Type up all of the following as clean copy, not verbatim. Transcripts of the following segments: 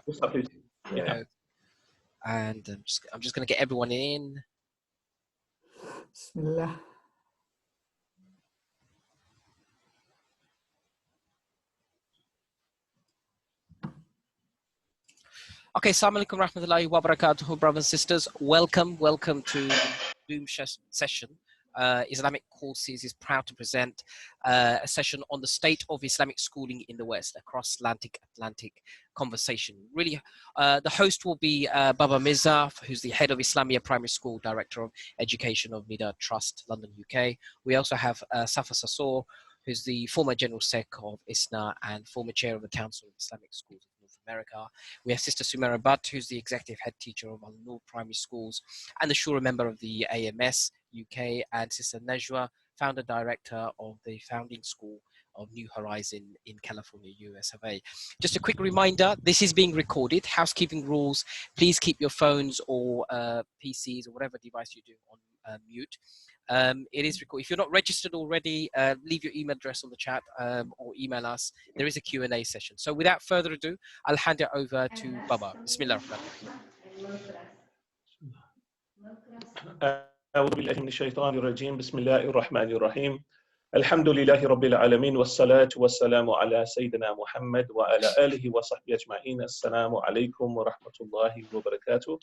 Yeah. And I'm just going to get everyone in. Bismillah. Okay, Assalamu alaikum rahmatullahi wa barakatuh, brothers and sisters. Welcome to Zoom session. Islamic Courses is proud to present a session on the state of Islamic schooling in the West, a cross-Atlantic conversation. Really, the host will be Babar Mirza, who's the head of Islamia Primary School, Director of Education of Nida Trust, London, UK. We also have Safaa Zarzour, who's the former General Sec of ISNA and former Chair of the Council of Islamic Schools of North America. We have Sister Sommera, who's the Executive Head Teacher of Al-Noor Primary Schools and the Shura member of the AMS UK, and Sister Necva, Founder Director of the Founding School of New Horizon in California, US of A. Just a quick reminder, this is being recorded. Housekeeping rules, please keep your phones or PCs or whatever device you do on mute. It is recorded. If you're not registered already, leave your email address on the chat or email us. There is a Q&A session. So without further ado, I'll hand it over to Babar. Bismillah ar-Rahman. أعوذ بالله من الشيطان الرجيم بسم الله الرحمن الرحيم الحمد لله رب العالمين والصلاة والسلام على سيدنا محمد وعلى آله وصحبه أجمعين السلام عليكم ورحمة الله وبركاته.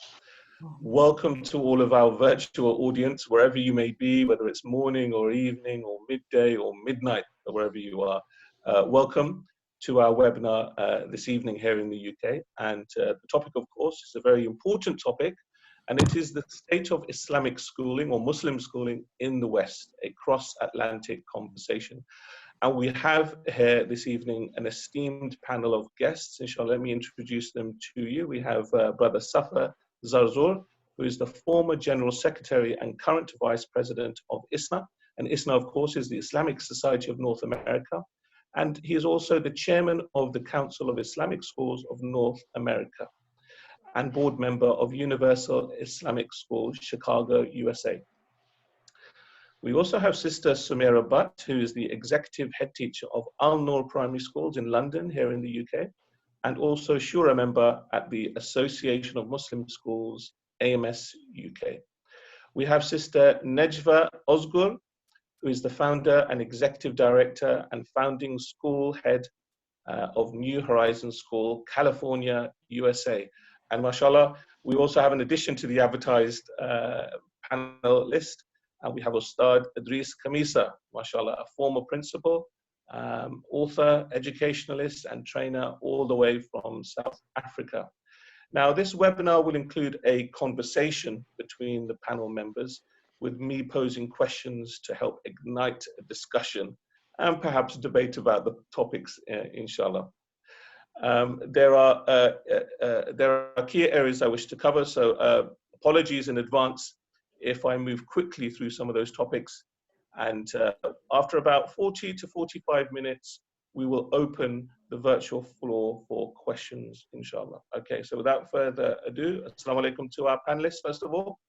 Welcome to all of our virtual audience, wherever you may be, whether it's morning or evening or midday or midnight, or wherever you are. Welcome to our webinar this evening here in the UK. And the topic, of course, is a very important topic, and it is the state of Islamic schooling or Muslim schooling in the West, a cross-Atlantic conversation. And we have here this evening an esteemed panel of guests. Inshallah, let me introduce them to you. We have Brother Safaa Zarzour, who is the former General Secretary and current Vice President of ISNA. And ISNA, of course, is the Islamic Society of North America. And he is also the Chairman of the Council of Islamic Schools of North America and board member of Universal Islamic School, Chicago, USA. We also have Sister Sommera, who is the Executive Head Teacher of Al-Noor Primary Schools in London, here in the UK, and also Shura member at the Association of Muslim Schools, AMS UK. We have Sister Necva Ozgur, who is the founder and executive director and founding school head of New Horizon School, California, USA. And mashallah, we also have, in addition to the advertised panel list, we have Ustad Idris Khamisa, mashallah, a former principal, author, educationalist, and trainer all the way from South Africa. Now, this webinar will include a conversation between the panel members, with me posing questions to help ignite a discussion and perhaps debate about the topics, inshallah. There are key areas I wish to cover, so apologies in advance if I move quickly through some of those topics. And after about 40 to 45 minutes, we will open the virtual floor for questions, inshallah. Okay, so without further ado, assalamu alaikum to our panelists, first of all.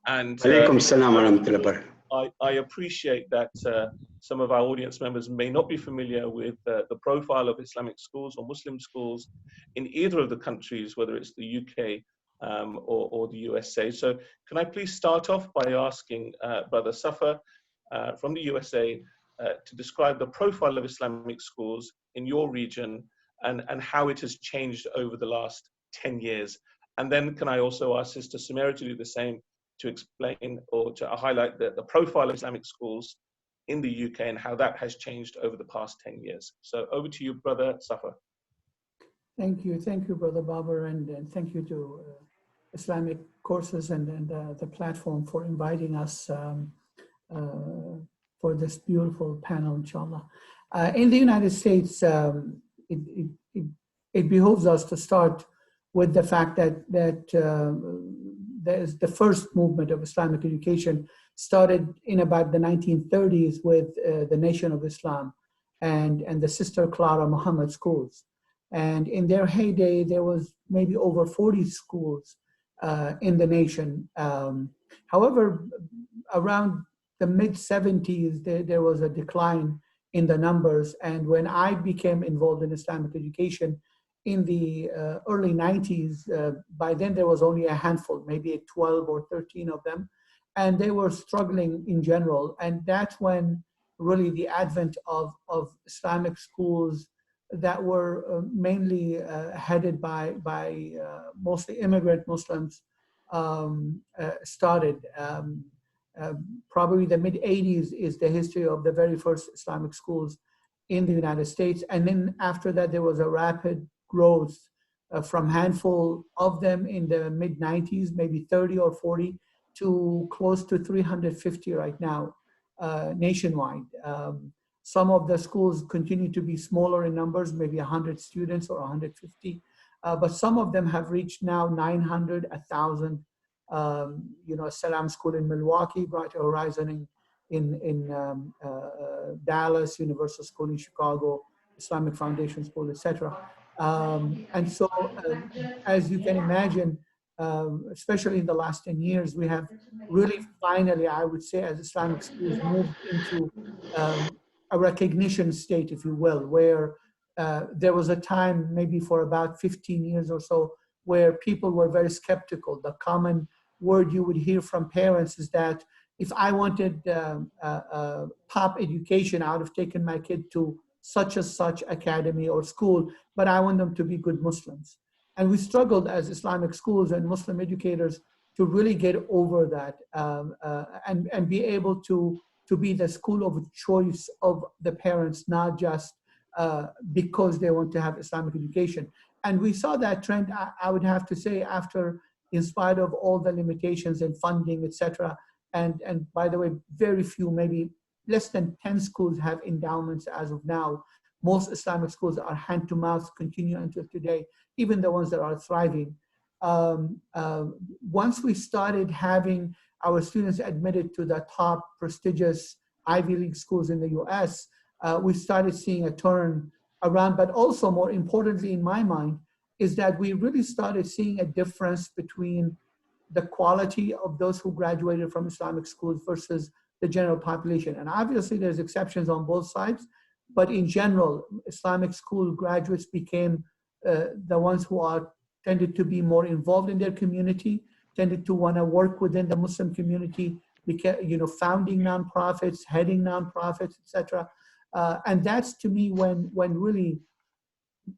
And I appreciate that some of our audience members may not be familiar with the profile of Islamic schools or Muslim schools in either of the countries, whether it's the UK or the USA. So can I please start off by asking Brother Safaa from the USA to describe the profile of Islamic schools in your region and how it has changed over the last 10 years. And then can I also ask Sister Sommera to do the same, to explain or to highlight the profile of Islamic schools in the UK and how that has changed over the past 10 years. So over to you, Brother Safaa. Thank you, Brother Babar, and thank you to Islamic Courses and the platform for inviting us for this beautiful panel, inshallah. In the United States, it behooves us to start with the fact that there's the first movement of Islamic education started in about the 1930s with the Nation of Islam and the Sister Clara Muhammad schools. And in their heyday, there was maybe over 40 schools in the nation. However, around the mid-70s, there was a decline in the numbers. And when I became involved in Islamic education in the early 90s. By then there was only a handful, maybe 12 or 13 of them, and they were struggling in general. And that's when really the advent of Islamic schools that were mainly headed by mostly immigrant Muslims started. Probably the mid 80s is the history of the very first Islamic schools in the United States. And then after that, there was a rapid growth from handful of them in the mid 90s, maybe 30 or 40, to close to 350 right now nationwide. Some of the schools continue to be smaller in numbers, maybe 100 students or 150, but some of them have reached now 900, 1,000. Salam School in Milwaukee, Brighter Horizon in Dallas, Universal School in Chicago, Islamic Foundation School, etc. And so, as you can imagine, especially in the last 10 years, we have really finally, I would say, as Islamic schools moved into a recognition state, if you will, where there was a time, maybe for about 15 years or so, where people were very skeptical. The common word you would hear from parents is that if I wanted top education, I would have taken my kid to such and such academy or school, but I want them to be good Muslims. And we struggled as Islamic schools and Muslim educators to really get over that and be able to be the school of choice of the parents, not just because they want to have Islamic education. And we saw that trend, I would have to say, after, in spite of all the limitations in funding, etc. And by the way, very few, maybe less than 10 schools have endowments as of now. Most Islamic schools are hand to mouth, continue until today, even the ones that are thriving. Once we started having our students admitted to the top prestigious Ivy League schools in the US, we started seeing a turn around. But also, more importantly in my mind, is that we really started seeing a difference between the quality of those who graduated from Islamic schools versus the general population. And obviously there's exceptions on both sides, but in general, Islamic school graduates became the ones who are tended to be more involved in their community, tended to want to work within the Muslim community, founding nonprofits, heading nonprofits, etc. And that's, to me, when really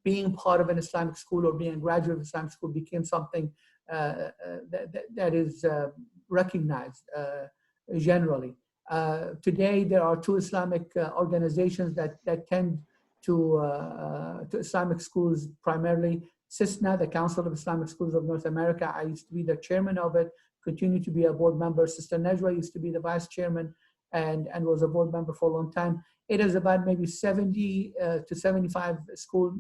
being part of an Islamic school or being a graduate of Islamic school became something that is recognized generally. Today, there are two Islamic organizations that tend to Islamic schools primarily. CISNA, the Council of Islamic Schools of North America, I used to be the chairman of it, continue to be a board member. Sister Necva used to be the vice chairman and was a board member for a long time. It is about maybe 70 to 75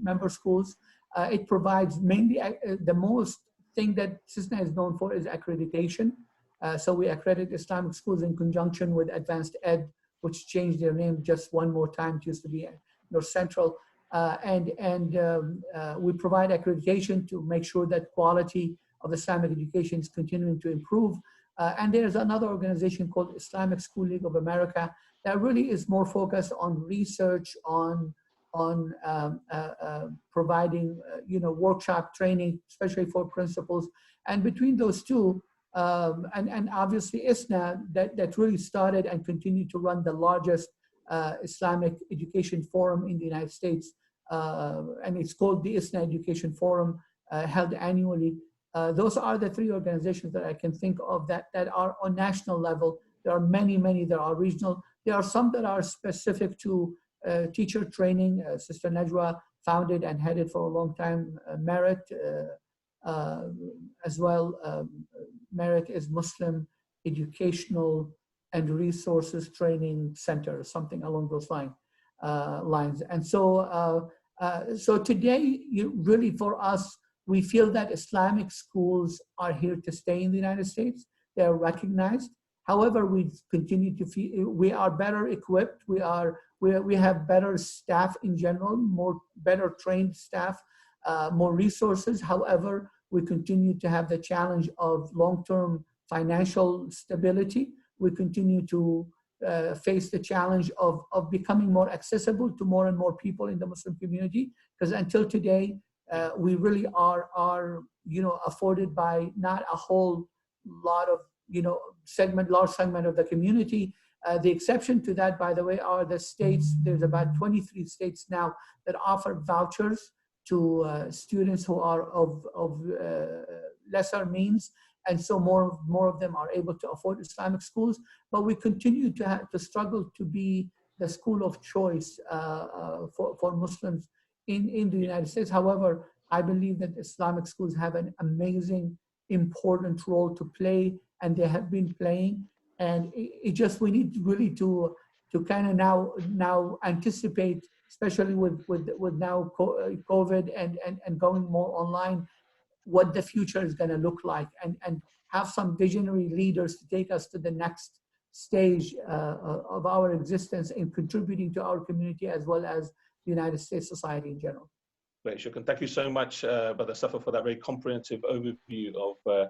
member schools. It provides mainly the most thing that CISNA is known for is accreditation. So we accredit Islamic schools in conjunction with Advanced Ed, which changed their name just one more time. It used to be North Central. We provide accreditation to make sure that quality of Islamic education is continuing to improve. And there's another organization called Islamic School League of America that really is more focused on research, on providing workshop training, especially for principals. And between those two, and obviously ISNA, that really started and continued to run the largest Islamic education forum in the United States, and it's called the ISNA Education Forum, held annually. Those are the three organizations that I can think of that are on national level. There are many that are regional. There are some that are specific to teacher training. Sister Necva founded and headed for a long time Merit as well. Merit is Muslim Educational and Resources Training Center, something along those lines. And so, so today, really for us, we feel that Islamic schools are here to stay in the United States. They are recognized. However, we continue to feel we are better equipped. We have better staff in general, better trained staff, more resources. However, we continue to have the challenge of long-term financial stability. We continue to face the challenge of becoming more accessible to more and more people in the Muslim community, because until today, we really are afforded by not a whole lot of large segment of the community. The exception to that, by the way, are the states. There's about 23 states now that offer vouchers to students who are of lesser means, and so more of them are able to afford Islamic schools. But we continue to struggle to be the school of choice for Muslims in the United States. However, I believe that Islamic schools have an amazing, important role to play, and they have been playing. And we need really to kind of now anticipate, especially with now COVID and going more online, what the future is going to look like, and have some visionary leaders to take us to the next stage of our existence in contributing to our community as well as the United States society in general. Great, Shukran. Thank you so much, Brother Safaa, for that very comprehensive overview of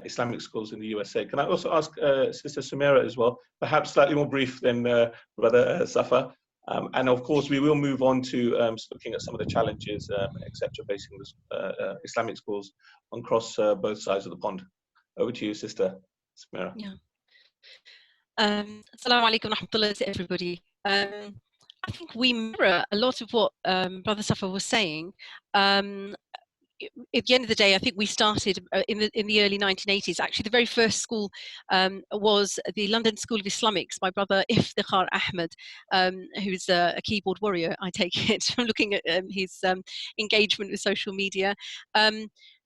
Islamic schools in the USA. Can I also ask Sister Sommera as well, perhaps slightly more brief than Brother Safaa? And of course, we will move on to looking at some of the challenges, etc., facing Islamic schools across both sides of the pond. Over to you, Sister Sommera. Yeah. Assalamu alaikum rahmatullah to everybody. I think we mirror a lot of what Brother Safaa was saying. At the end of the day, I think we started in the early 1980s. Actually, the very first school was the London School of Islamics. My brother Iftikhar Ahmed, who's a keyboard warrior, I take it from looking at his engagement with social media.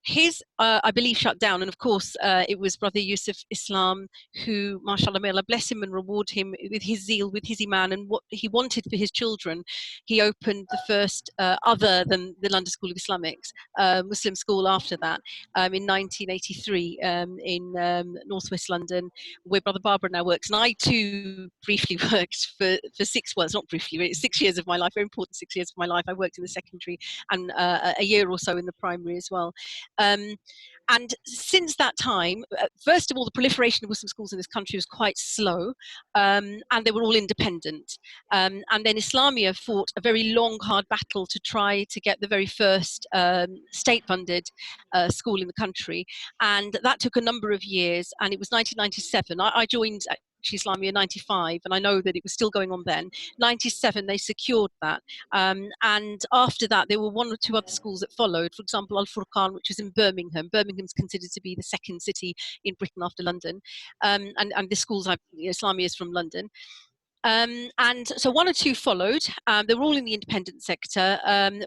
His, I believe, shut down. And of course, it was Brother Yusuf Islam who, mashallah, may Allah bless him and reward him with his zeal, with his iman, and what he wanted for his children. He opened the first, other than the London School of Islamics, Muslim school after that, in 1983 in northwest London, where Brother Babar now works. And I too briefly worked for 6, well, it's not briefly, it's 6 years of my life, very important 6 years of my life. I worked in the secondary and a year or so in the primary as well. And since that time, first of all, the proliferation of Muslim schools in this country was quite slow, and they were all independent. And then Islamia fought a very long, hard battle to try to get the very first state-funded school in the country. And that took a number of years, and it was 1997. I joined Islamia in 95, and I know that it was still going on then. 97, they secured that. And after that, there were 1 or 2 other schools that followed. For example, Al-Furqan, which was in Birmingham. Birmingham's considered to be the second city in Britain after London. And the schools, Islamia is from London. And so 1 or 2 followed. They were all in the independent sector,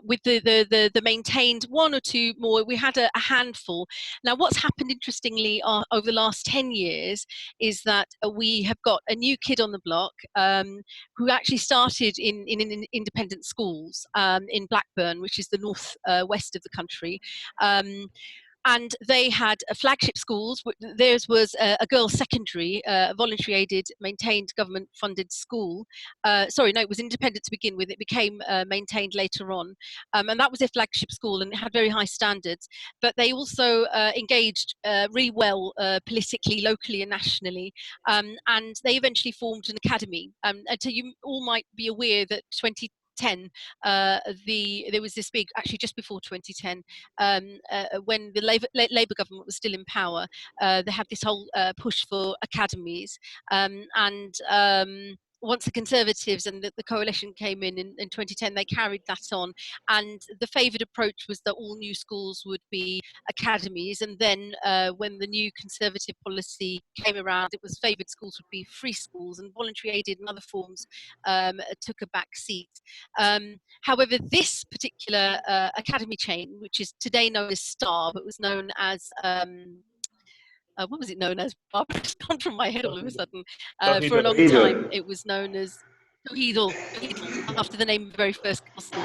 with the maintained 1 or 2 more. We had a handful. Now, what's happened interestingly over the last 10 years is that we have got a new kid on the block who actually started in independent schools in Blackburn, which is the north west of the country. And they had flagship schools. Theirs was a girls' secondary, voluntary aided, maintained government-funded school. Sorry, no, it was independent to begin with. It became maintained later on. And that was their flagship school, and it had very high standards. But they also engaged really well politically, locally and nationally. And they eventually formed an academy. And so you all might be aware that 2010, there was this big, actually just before 2010, when the Labour government was still in power, they had this whole push for academies, and once the Conservatives and the coalition came in 2010, they carried that on, and the favoured approach was that all new schools would be academies, and then when the new Conservative policy came around, it was favoured schools would be free schools, and voluntary aided and other forms took a back seat. However, this particular academy chain, which is today known as STAR, but was known as what was it known as? It's gone from my head all of a sudden. For a long time, it was known as Tawheedul, after the name of the very first gospel.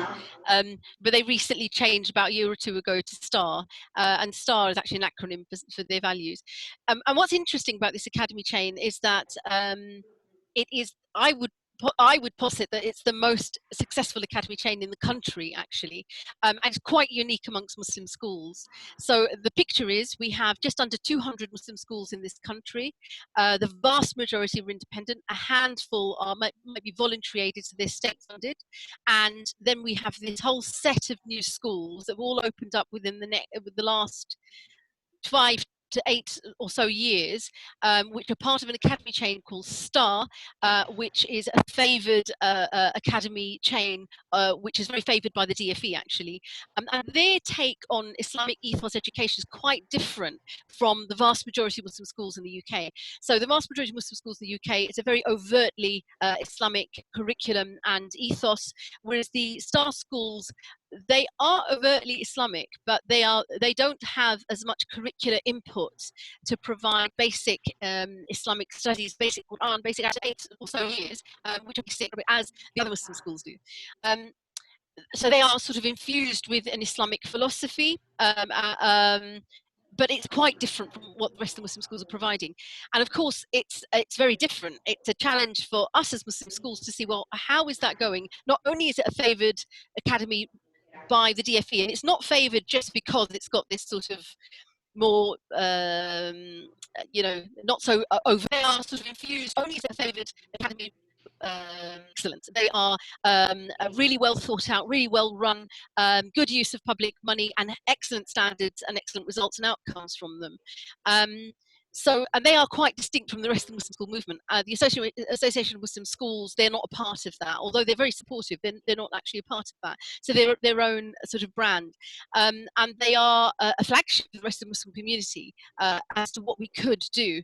But they recently changed about a year or 2 ago to STAR, and STAR is actually an acronym for their values. And what's interesting about this academy chain is that it is, I would I would posit that it's the most successful academy chain in the country, actually, and it's quite unique amongst Muslim schools. So the picture is we have just under 200 Muslim schools in this country. The vast majority are independent. A handful are might be voluntary aided, so they're state funded, and then we have this whole set of new schools that have all opened up within the last 5 to 8 or so years, which are part of an academy chain called STAR, which is a favoured academy chain, which is very favoured by the DFE, actually. And their take on Islamic ethos education is quite different from the vast majority of Muslim schools in the UK. So the vast majority of Muslim schools in the UK, it's a very overtly Islamic curriculum and ethos, whereas the STAR schools, they are overtly Islamic, but they don't have as much curricular input to provide basic Islamic studies, basic Quran, basic 8 or so years, which are basic as the other Muslim schools do. So they are sort of infused with an Islamic philosophy, but it's quite different from what the rest of the Muslim schools are providing. And of course, it's very different. It's a challenge for us as Muslim schools to see, well, how is that going? Not only is it a favoured academy by the DFE, and it's not favoured just because it's got this sort of more, you know, not so over. They are sort of infused only as a favoured academy. Excellent. They are really well thought out, really well run, good use of public money, and excellent standards and excellent results and outcomes from them. So, and they are quite distinct from the rest of the Muslim school movement. The Association of Muslim Schools, they're not a part of that, although they're very supportive, they're not actually a part of that. So they're their own sort of brand. And they are a flagship for the rest of the Muslim community as to what we could do.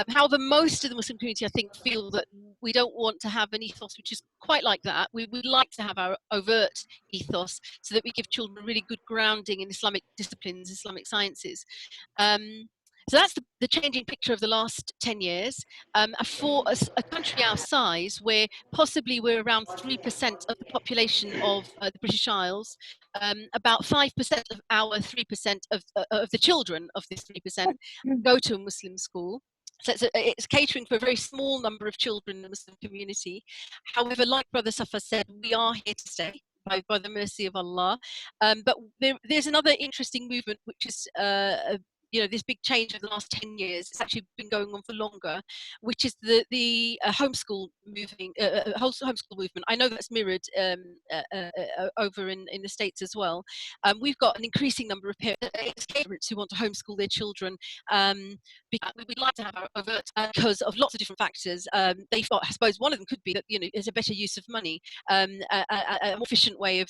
However, most of the Muslim community, I think, feel that we don't want to have an ethos which is quite like that. We would like to have our overt ethos so that we give children a really good grounding in Islamic disciplines, Islamic sciences. So that's the changing picture of the last 10 years. For a country our size, where possibly we're around 3% of the population of the British Isles, about 5% of our 3% of the children of this 3% go to a Muslim school. So it's catering for a very small number of children in the Muslim community. However, like Brother Safaa said, we are here to stay. By the mercy of Allah. But there's another interesting movement, which is you know, this big change over the last 10 years. It's actually been going on for longer, which is the homeschool movement. I know that's mirrored over in the States as well. We've got an increasing number of parents who want to homeschool their children because we'd like to have our overt because of lots of different factors. They thought, I suppose one of them could be that, you know, it's a better use of money, a more efficient way of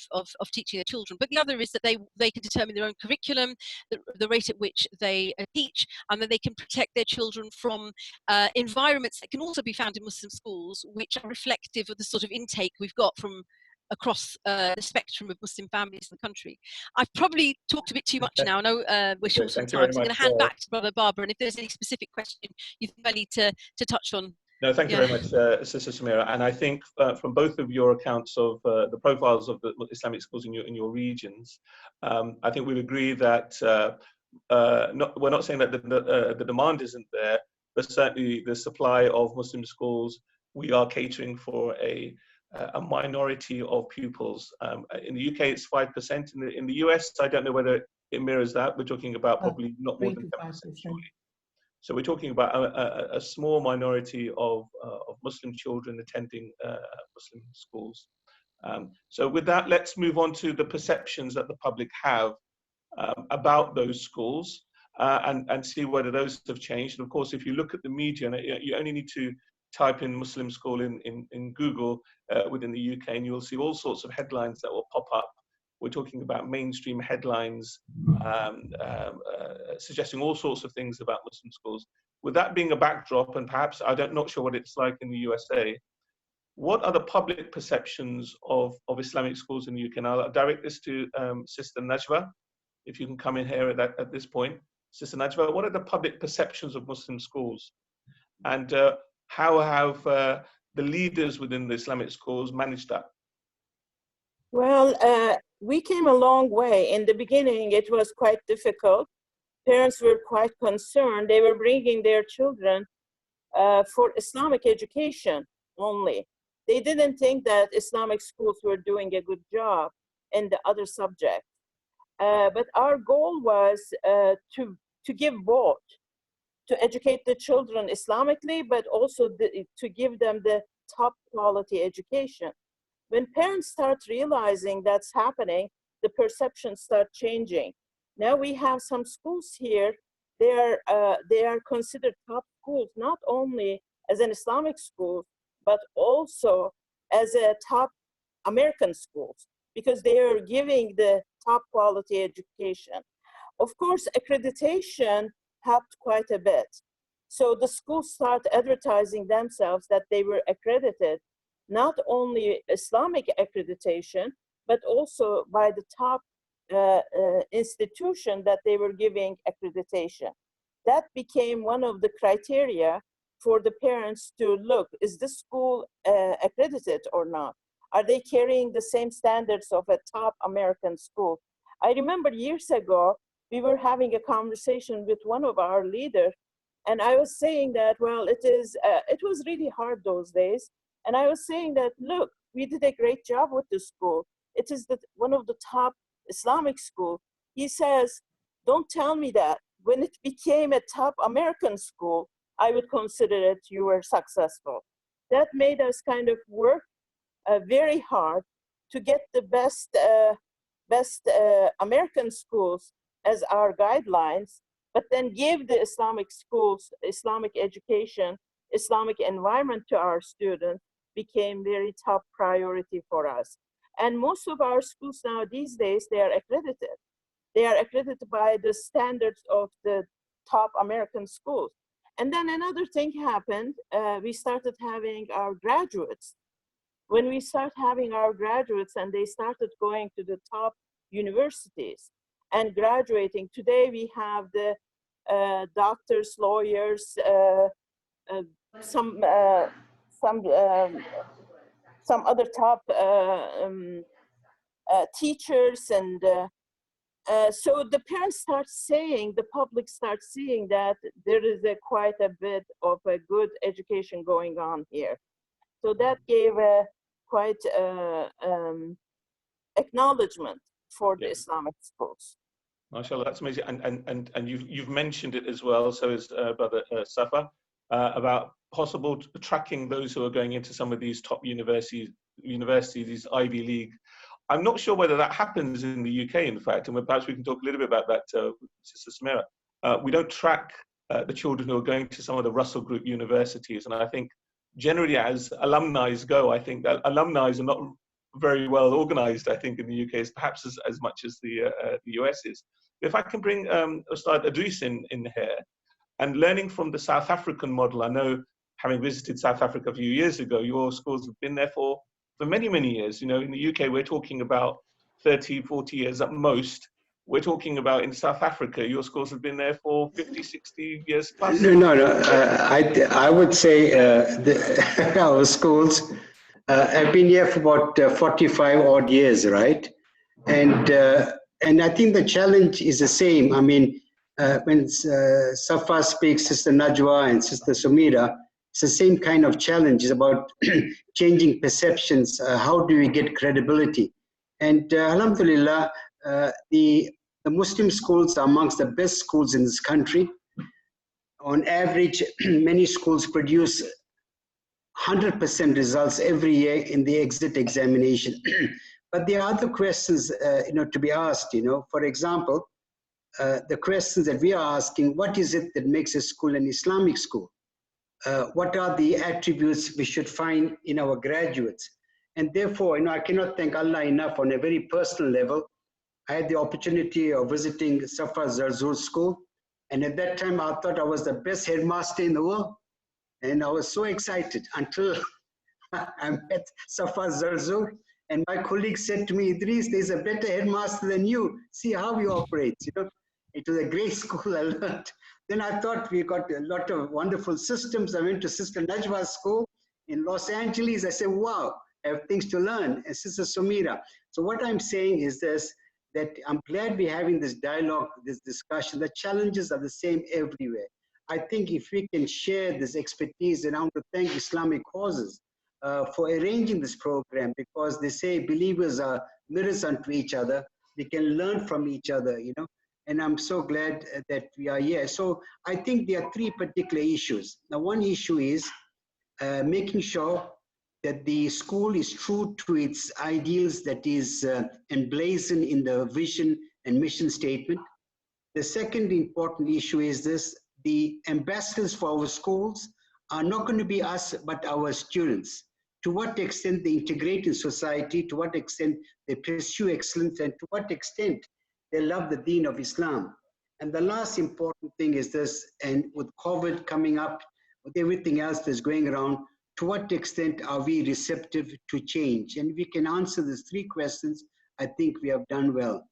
teaching their children. But the other is that they can determine their own curriculum, the rate at which they teach, and then they can protect their children from environments that can also be found in Muslim schools, which are reflective of the sort of intake we've got from across the spectrum of Muslim families in the country. I've probably talked a bit too much now. I know we're short on time, so I'm going to hand back to Brother Babar, and if there's any specific question you think I need to touch on. No, thank you very much, Sister Sommera. And I think from both of your accounts of the profiles of the Islamic schools in your regions, I think we'd agree that we're not saying that the demand isn't there, but certainly the supply of Muslim schools, we are catering for a minority of pupils. In the UK, it's 5%. In the US, I don't know whether it mirrors that. We're talking about probably not more than 10%. Surely. So we're talking about a small minority of Muslim children attending Muslim schools. So with that, let's move on to the perceptions that the public have about those schools and see whether those have changed. And of course, if you look at the media, you only need to type in Muslim school in Google within the UK, and you'll see all sorts of headlines that will pop up. We're talking about mainstream headlines suggesting all sorts of things about Muslim schools. With that being a backdrop, and perhaps not sure what it's like in the USA, what are the public perceptions of Islamic schools in the UK? And I'll direct this to Sister Necva, if you can come in here at this point. Sister Necva, what are the public perceptions of Muslim schools? And how have the leaders within the Islamic schools managed that? Well, we came a long way. In the beginning, it was quite difficult. Parents were quite concerned. They were bringing their children for Islamic education only. they didn't think that Islamic schools were doing a good job in the other subjects. But our goal was to give both, to educate the children Islamically, but also to give them the top quality education. When parents start realizing that's happening, the perceptions start changing. Now we have some schools here, they are considered top schools, not only as an Islamic school, but also as a top American schools, because they are giving the top quality education. Of course, accreditation helped quite a bit. So the schools start advertising themselves that they were accredited, not only Islamic accreditation, but also by the top institution that they were giving accreditation. That became one of the criteria for the parents to look, is this school accredited or not? Are they carrying the same standards of a top American school? I remember years ago, we were having a conversation with one of our leaders, and I was saying that, well, it was really hard those days. And I was saying that, look, we did a great job with the school. It is one of the top Islamic schools. He says, don't tell me that. When it became a top American school, I would consider it you were successful. That made us kind of work very hard to get the best American schools as our guidelines, but then give the Islamic schools, Islamic education, Islamic environment to our students became very top priority for us. And most of our schools now these days, they are accredited. They are accredited by the standards of the top American schools. And then another thing happened, we started having our graduates. When we start having our graduates and they started going to the top universities and graduating, today we have the doctors, lawyers, some other top teachers, and so the parents start saying, the public starts seeing that there is quite a bit of a good education going on here. So that gave a quite acknowledgement for the Islamic schools. MashaAllah, that's amazing. And you've mentioned it as well, so as Brother Safaa, about possible tracking those who are going into some of these top universities, these Ivy League. I'm not sure whether that happens in the UK, in fact, and perhaps we can talk a little bit about that, Sister Sommera. We don't track the children who are going to some of the Russell Group universities, and I think generally as alumni go, I think that alumni are not very well organized, I think, in the UK, perhaps as much as the US is. If I can bring Ustad Idris in here, and learning from the South African model, I know, having visited South Africa a few years ago, your schools have been there for many, many years. You know, in the UK, we're talking about 30, 40 years at most. We're talking about in South Africa, your schools have been there for 50, 60 years plus. No. I would say our schools have been here for about 45 odd years, right? And I think the challenge is the same. I mean, when Safaa speaks, Sister Najwa and Sister Sommera, it's the same kind of challenge. It's about changing perceptions. How do we get credibility? And alhamdulillah, the Muslim schools are amongst the best schools in this country. On average, many schools produce 100% results every year in the exit examination. But there are other questions, to be asked. For example, the questions that we are asking: what is it that makes a school an Islamic school? What are the attributes we should find in our graduates? And therefore, I cannot thank Allah enough. On a very personal level, I had the opportunity of visiting Safaa Zarzour school. And at that time, I thought I was the best headmaster in the world. And I was so excited until I met Safaa Zarzour. And my colleague said to me, Idris, there's a better headmaster than you. See how he operates. It was a great school. I learned. Then I thought we got a lot of wonderful systems. I went to Sister Najwa's school in Los Angeles. I said, wow, I have things to learn. And Sister Sommera. So what I'm saying is this, that I'm glad we're having this dialogue, this discussion. The challenges are the same everywhere. I think if we can share this expertise, and I want to thank Islamic Causes for arranging this program, because they say believers are mirrors unto each other. We can learn from each other, you know, and I'm so glad that we are here. So I think there are three particular issues. Now, one issue is making sure that the school is true to its ideals that is emblazoned in the vision and mission statement. The second important issue is this: the ambassadors for our schools are not going to be us, but our students. To what extent they integrate in society, to what extent they pursue excellence, and to what extent they love the deen of Islam. And the last important thing is this, and with COVID coming up, with everything else that's going around, to what extent are we receptive to change? And if we can answer these three questions, I think we have done well.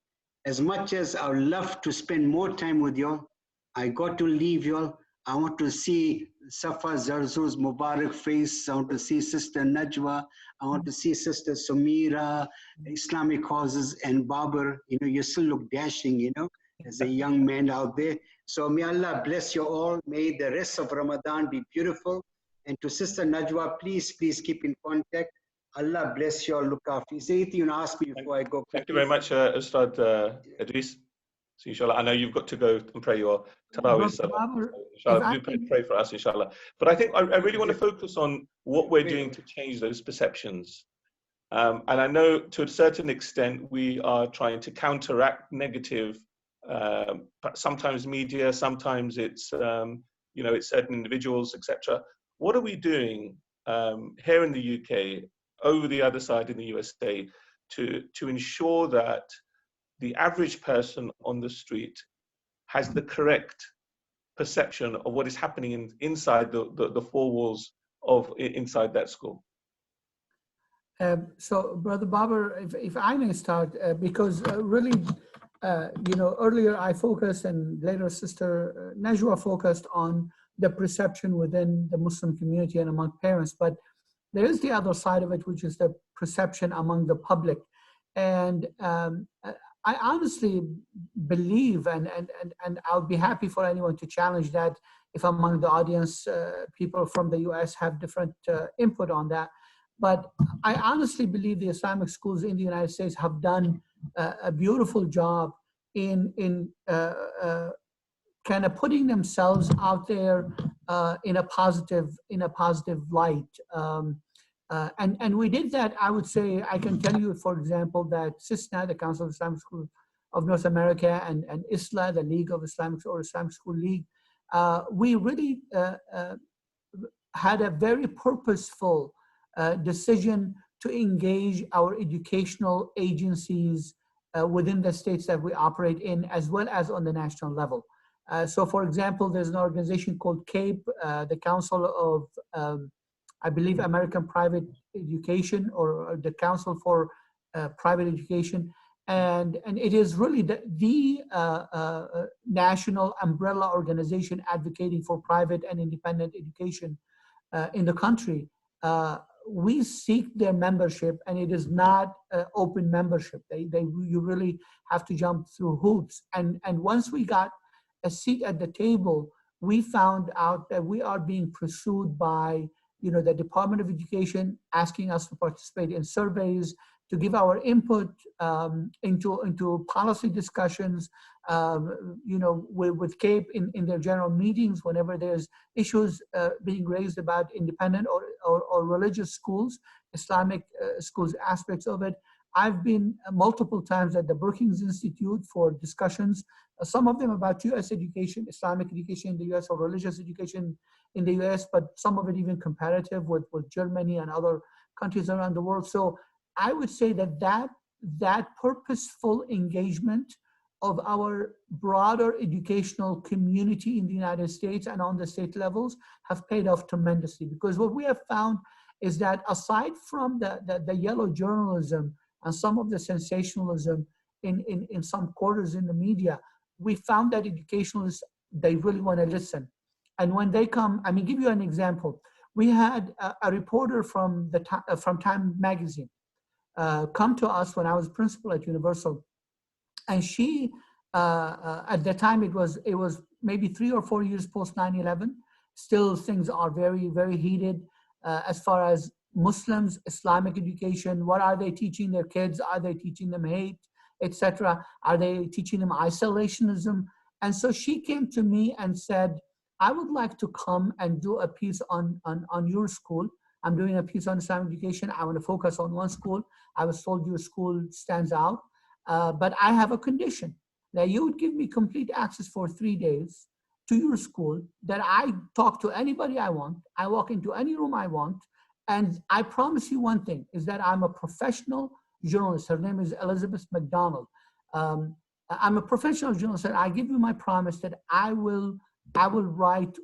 As much as I would love to spend more time with y'all, I got to leave y'all. I want to see Safaa Zarzour's Mubarak face. I want to see Sister Necva. I want to see Sister Sommera, Islamic causes, and Babar. You know, you still look dashing, you know, as a young man out there. So may Allah bless you all. May the rest of Ramadan be beautiful. And to Sister Necva, please keep in contact. Allah bless you all. Look after. Is there anything you want to ask me before I go? Thank you very much, Ustad Idris. So inshallah, I know you've got to go and pray your Tarawih Salah. Inshallah, do pray for us, inshallah. But I think I really want to focus on what we're doing to change those perceptions. And I know to a certain extent, we are trying to counteract negative, sometimes media, sometimes it's, you know, it's certain individuals, etc. What are we doing here in the UK, over the other side in the USA, to ensure that the average person on the street has the correct perception of what is happening inside the four walls of inside that school? So, Brother Babar, if I may start, because really, you know, earlier I focused and later Sister Necva focused on the perception within the Muslim community and among parents, but there is the other side of it, which is the perception among the public. And I honestly believe, and I would be happy for anyone to challenge that if among the audience, people from the US have different input on that. But I honestly believe the Islamic schools in the United States have done a beautiful job in kind of putting themselves out there in a positive light. And we did that. I would say, I can tell you, for example, that CISNA, the Council of Islamic Schools of North America, and ISLA, the League of Islamic or Islamic School League, we really had a very purposeful decision to engage our educational agencies within the states that we operate in, as well as on the national level. So for example, there's an organization called CAPE, the Council of, I believe, American Private Education, or the Council for Private Education. And it is really the national umbrella organization advocating for private and independent education in the country. We seek their membership, and it is not open membership. You really have to jump through hoops. And once we got a seat at the table, we found out that we are being pursued by, you know, the Department of Education, asking us to participate in surveys, to give our input into policy discussions, you know, with CAPE in their general meetings, whenever there's issues being raised about independent or religious schools, Islamic schools, aspects of it. I've been multiple times at the Brookings Institute for discussions, some of them about US education, Islamic education in the US, or religious education in the US, but some of it even comparative with Germany and other countries around the world. So I would say that purposeful engagement of our broader educational community in the United States and on the state levels have paid off tremendously, because what we have found is that aside from the yellow journalism and some of the sensationalism in some quarters in the media, we found that educationalists, they really want to listen. And when they come, I mean, give you an example. We had a reporter from Time Magazine come to us when I was principal at Universal, and she, at the time, it was maybe 3 or 4 years post 9/11. Still, things are very, very heated as far as Muslims, Islamic education? What are they teaching their kids? Are they teaching them hate, etc.? Are they teaching them isolationism? And so she came to me and said, I would like to come and do a piece on your school. I'm doing a piece on Islamic education. I want to focus on one school. I was told your school stands out, but I have a condition that you would give me complete access for 3 days to your school, that I talk to anybody I want, I walk into any room I want, and I promise you one thing, is that I'm a professional journalist. Her name is Elizabeth McDonald. I'm a professional journalist, and I give you my promise that I will write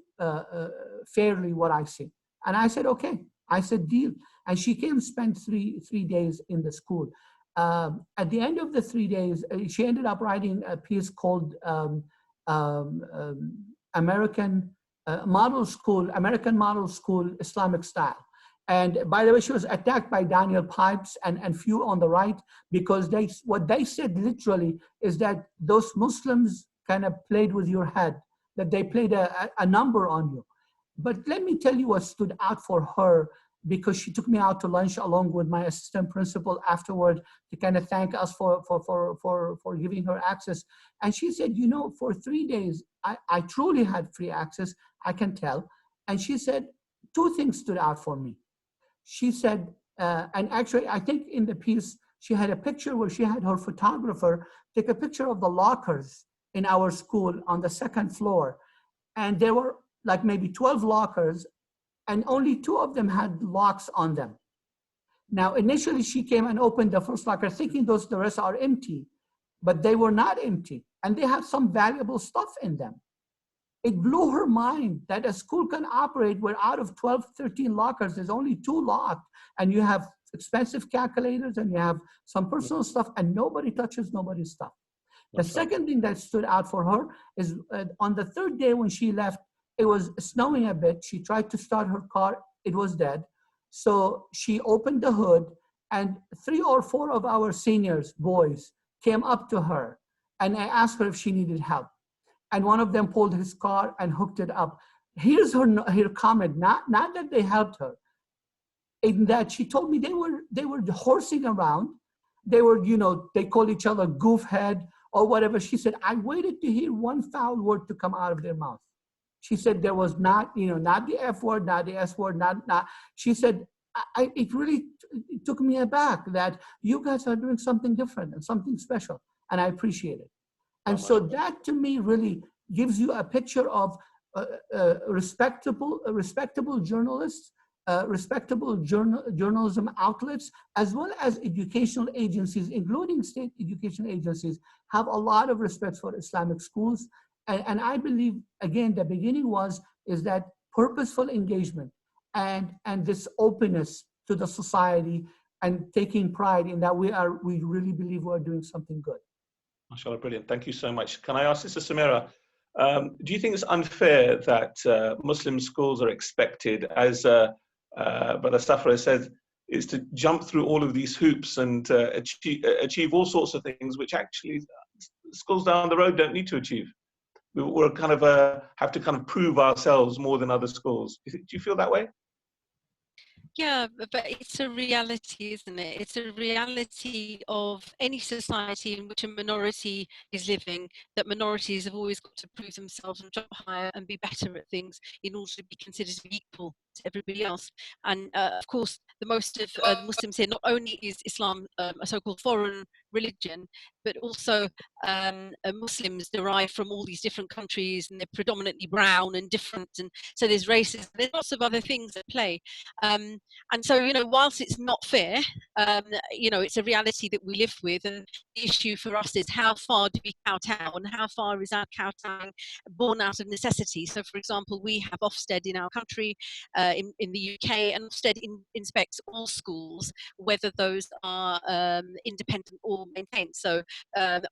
fairly what I see. And I said, okay. I said, deal. And she came and spent three days in the school. At the end of the 3 days, she ended up writing a piece called American Model School Islamic Style. And by the way, she was attacked by Daniel Pipes and few on the right, because what they said literally is that those Muslims kind of played with your head, that they played a number on you. But let me tell you what stood out for her, because she took me out to lunch along with my assistant principal afterward to kind of thank us for giving her access. And she said, you know, for 3 days, I truly had free access, I can tell. And she said, 2 things stood out for me. She said, and actually, I think in the piece, she had a picture where she had her photographer take a picture of the lockers in our school on the 2nd floor. And there were like maybe 12 lockers, and only 2 of them had locks on them. Now, initially she came and opened the first locker thinking the rest are empty, but they were not empty, and they had some valuable stuff in them. It blew her mind that a school can operate where out of 12, 13 lockers, there's only 2 locked, and you have expensive calculators and you have some personal stuff, and nobody touches nobody's stuff. The second thing that stood out for her is on the 3rd day when she left, it was snowing a bit. She tried to start her car. It was dead. So she opened the hood, and 3 or 4 of our seniors, boys, came up to her, and I asked her if she needed help. And one of them pulled his car and hooked it up. Here's her comment, not that they helped her, in that she told me they were horsing around. They were, you know, they call each other goof head or whatever. She said, I waited to hear one foul word to come out of their mouth. She said there was not, you know, not the F word, not the S word, not. She said, it really took me aback that you guys are doing something different and something special, and I appreciate it. And so that to me really gives you a picture of respectable journalists, respectable journalism outlets, as well as educational agencies, including state education agencies, have a lot of respect for Islamic schools. And I believe, again, the beginning is that purposeful engagement and this openness to the society, and taking pride in that we really believe we're doing something good. MashaAllah, brilliant. Thank you so much. Can I ask Sister Sommera, do you think it's unfair that Muslim schools are expected, as Brother Safra said, is to jump through all of these hoops and achieve all sorts of things which actually schools down the road don't need to achieve? We're kind of have to kind of prove ourselves more than other schools. Do you feel that way? Yeah, but it's a reality, isn't it? It's a reality of any society in which a minority is living, that minorities have always got to prove themselves and jump higher and be better at things in order to be considered to be equal to everybody else. And of course, the most of the Muslims here, not only is Islam a so-called foreign religion, but also Muslims derive from all these different countries, and they're predominantly brown and different, and so there's racism, there's lots of other things at play. And so, you know, whilst it's not fair, you know, it's a reality that we live with, and the issue for us is how far do we kowtow, and how far is our kowtowing born out of necessity. So, for example, we have Ofsted in our country, in the UK, and Ofsted inspects all schools, whether those are independent or maintained. So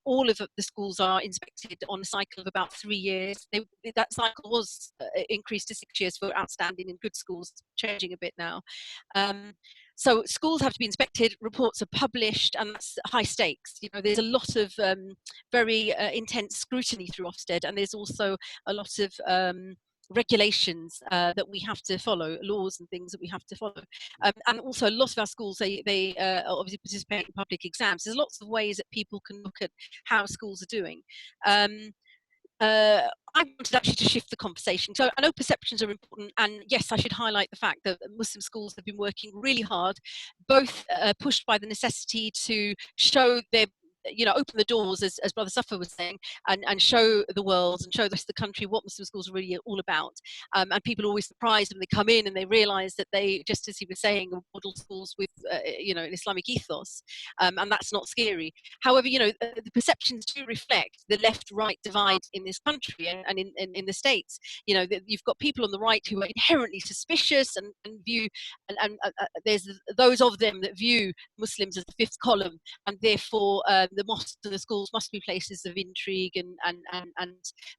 all of the schools are inspected on a cycle of about 3 years. That cycle was increased to 6 years for outstanding and good schools, changing a bit now. So schools have to be inspected, reports are published, and that's high stakes. You know, there's a lot of very intense scrutiny through Ofsted, and there's also a lot of regulations that we have to follow, laws and things that we have to follow. And also, a lot of our schools, they obviously participate in public exams. There's lots of ways that people can look at how schools are doing. I wanted actually to shift the conversation. So I know perceptions are important, and yes, I should highlight the fact that Muslim schools have been working really hard, both pushed by the necessity to show their, open the doors, as Brother Safaa was saying, and show the world and show the rest of the country what Muslim schools are really all about. And people are always surprised when they come in and they realise that they, just as he was saying, are model schools with, an Islamic ethos, and that's not scary. However, the perceptions do reflect the left-right divide in this country and in the States. You've got people on the right who are inherently suspicious and view, and there's those of them that view Muslims as the fifth column, and therefore the mosques and the schools must be places of intrigue and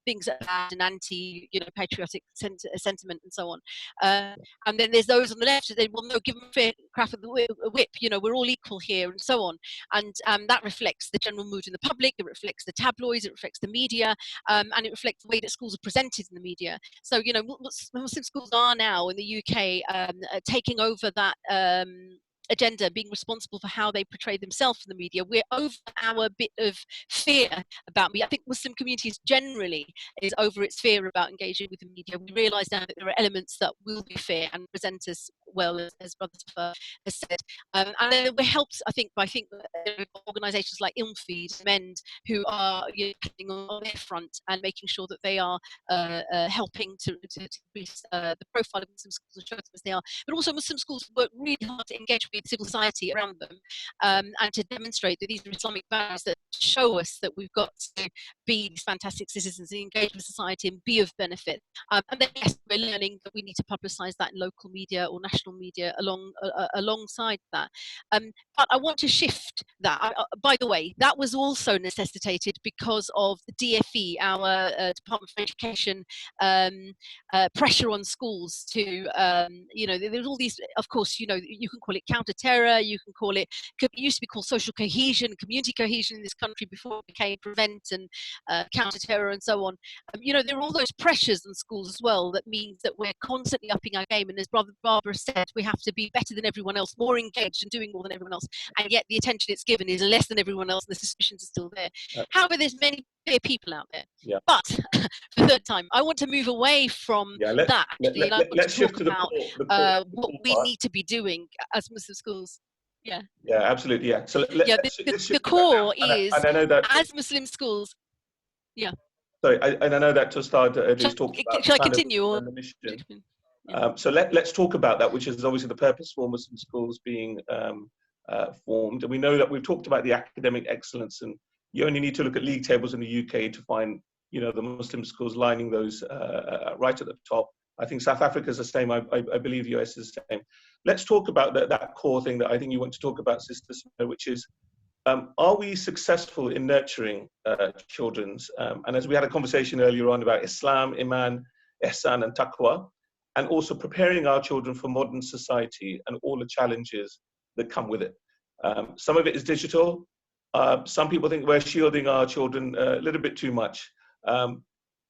things that are bad and anti, patriotic sentiment and so on. And then there's those on the left that they will no, give them a fair crack at the whip. We're all equal here and so on. And that reflects the general mood in the public. It reflects the tabloids. It reflects the media, and it reflects the way that schools are presented in the media. So Muslim schools are now in the UK taking over that agenda, being responsible for how they portray themselves in the media. We're over our bit of fear about media. I think Muslim communities generally is over its fear about engaging with the media. We realise now that there are elements that will be fair and present us well, as Brother Safaa has said. And then we're helped, I think, by organisations like ILMFeed, MEND, who are acting on their front and making sure that they are helping to increase the profile of Muslim schools and show them as they are. But also Muslim schools work really hard to engage with civil society around them, and to demonstrate that these are Islamic values that show us that we've got to be these fantastic citizens and engage with society and be of benefit. And then yes, we're learning that we need to publicise that in local media or national media alongside that. But I want to shift that. By the way, that was also necessitated because of the DFE, our Department for Education, pressure on schools to, there's all these, of course, you can call it counter-terror, you can call it used to be called social cohesion, community cohesion in this country before it became prevent and counter-terror and so on. There are all those pressures on schools as well that means that we're constantly upping our game, and as Brother Babar said, we have to be better than everyone else, more engaged and doing more than everyone else, and yet the attention it's given is less than everyone else and the suspicions are still there. However, there's many fair people out there. Yeah. But for the third time, I want to move away from that. Let's shift to what we need to be doing as Muslim schools. Yeah. Yeah, absolutely. Yeah. So the core is, and I know that as Muslim schools. Yeah. Sorry, and I know that to start, talk about. Shall I continue? Or the mission. So let's talk about that, which is obviously the purpose for Muslim schools being formed. And we know that we've talked about the academic excellence, and you only need to look at league tables in the UK to find, the Muslim schools lining those right at the top. I think South Africa is the same. I believe US is the same. Let's talk about that core thing that I think you want to talk about, Sister Sommera, which is, are we successful in nurturing children's? And as we had a conversation earlier on about Islam, Iman, Ihsan and Taqwa, and also preparing our children for modern society and all the challenges that come with it. Some of it is digital. Some people think we're shielding our children a little bit too much.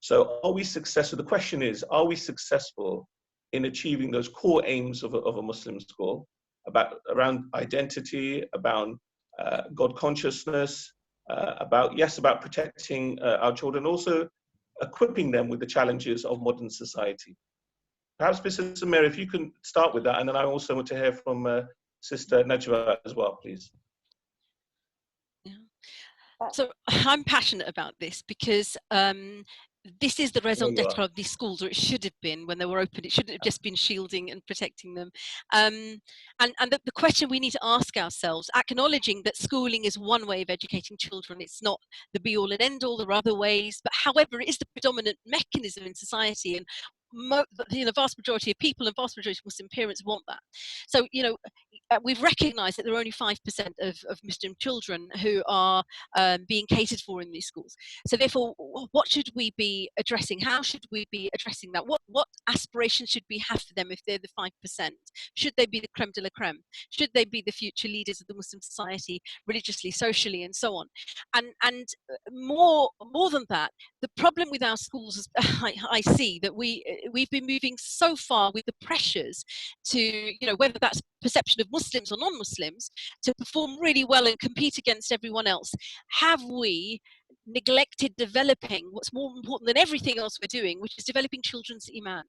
So are we successful? The question is, are we successful in achieving those core aims of a Muslim school around identity, about God consciousness, about protecting our children, also equipping them with the challenges of modern society? Perhaps, Mrs. Sommera, if you can start with that, and then I also want to hear from Sister Necva as well, please. So I'm passionate about this because this is the raison d'etre of these schools, or it should have been when they were open. It shouldn't have just been shielding and protecting them. And the question we need to ask ourselves, acknowledging that schooling is one way of educating children, it's not the be-all and end-all, there are other ways, but however, it is the predominant mechanism in society, and the vast majority of people and vast majority of Muslim parents want that. So, we've recognised that there are only 5% of Muslim children who are being catered for in these schools. So therefore, what should we be addressing? How should we be addressing that? What aspirations should we have for them if they're the 5%? Should they be the creme de la creme? Should they be the future leaders of the Muslim society, religiously, socially, and so on? And more than that, the problem with our schools is, I see that we've been moving so far with the pressures to, you know, whether that's perception of Muslims or non-Muslims, to perform really well and compete against everyone else. Have we neglected developing what's more important than everything else we're doing, which is developing children's iman?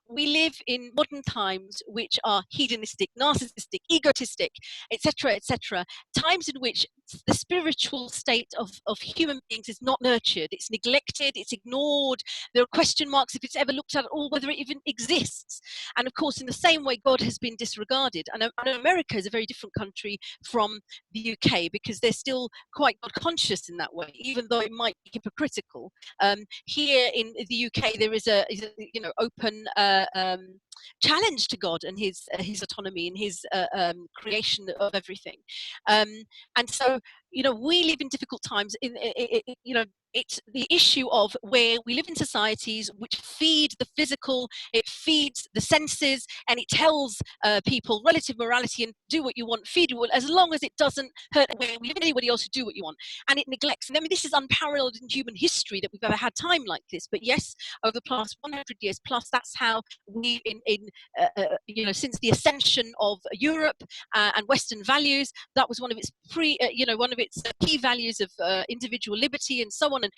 We live in modern times which are hedonistic, narcissistic, egotistic, etc., etc. Times in which the spiritual state of human beings is not nurtured, it's neglected, it's ignored. There are question marks if it's ever looked at all, whether it even exists. And of course, in the same way, God has been disregarded. And America is a very different country from the UK, because they're still quite God conscious in that way, even though it might be hypocritical. Here in the UK, there is a you know, open challenge to God and his autonomy and his creation of everything. And so, you know, we live in difficult times. You know, it's the issue of where we live in societies which feed the physical, it feeds the senses, and it tells people relative morality and do what you want, feed you, as long as it doesn't hurt where we live in anybody else, to do what you want. And it neglects. And I mean, this is unparalleled in human history that we've ever had time like this. But yes, over the past 100 years plus, that's how we, you know, since the ascension of Europe and Western values, that was one of its one of its key values of individual liberty and so on. And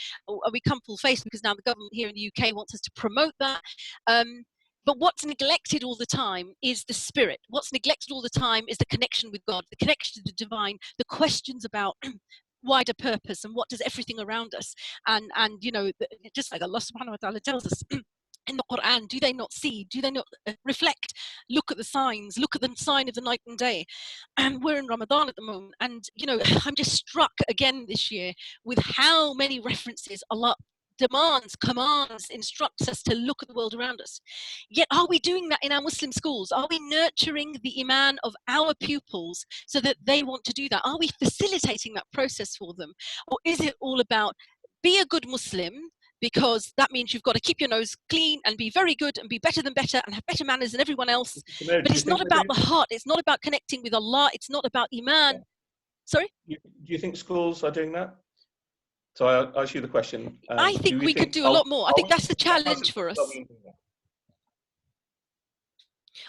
we come full face because now the government here in the UK wants us to promote that. But what's neglected all the time is the spirit. What's neglected all the time is the connection with God, the connection to the divine, the questions about wider purpose and what does everything around us. And you know, just like Allah subhanahu wa ta'ala tells us in the Quran, do they not see? Do they not reflect? Look at the signs. Look at the sign of the night and day. And we're in Ramadan at the moment. And, you know, I'm just struck again this year with how many references Allah demands, commands, instructs us to look at the world around us. Yet are we doing that in our Muslim schools? Are we nurturing the iman of our pupils so that they want to do that? Are we facilitating that process for them? Or is it all about be a good Muslim, because that means you've got to keep your nose clean and be very good and be better than better and have better manners than everyone else? But it's not about the heart. It's not about connecting with Allah. It's not about iman. Yeah. Sorry? Do you think schools are doing that? So I'll ask you the question. I think we could do a lot more. I think that's the challenge for us.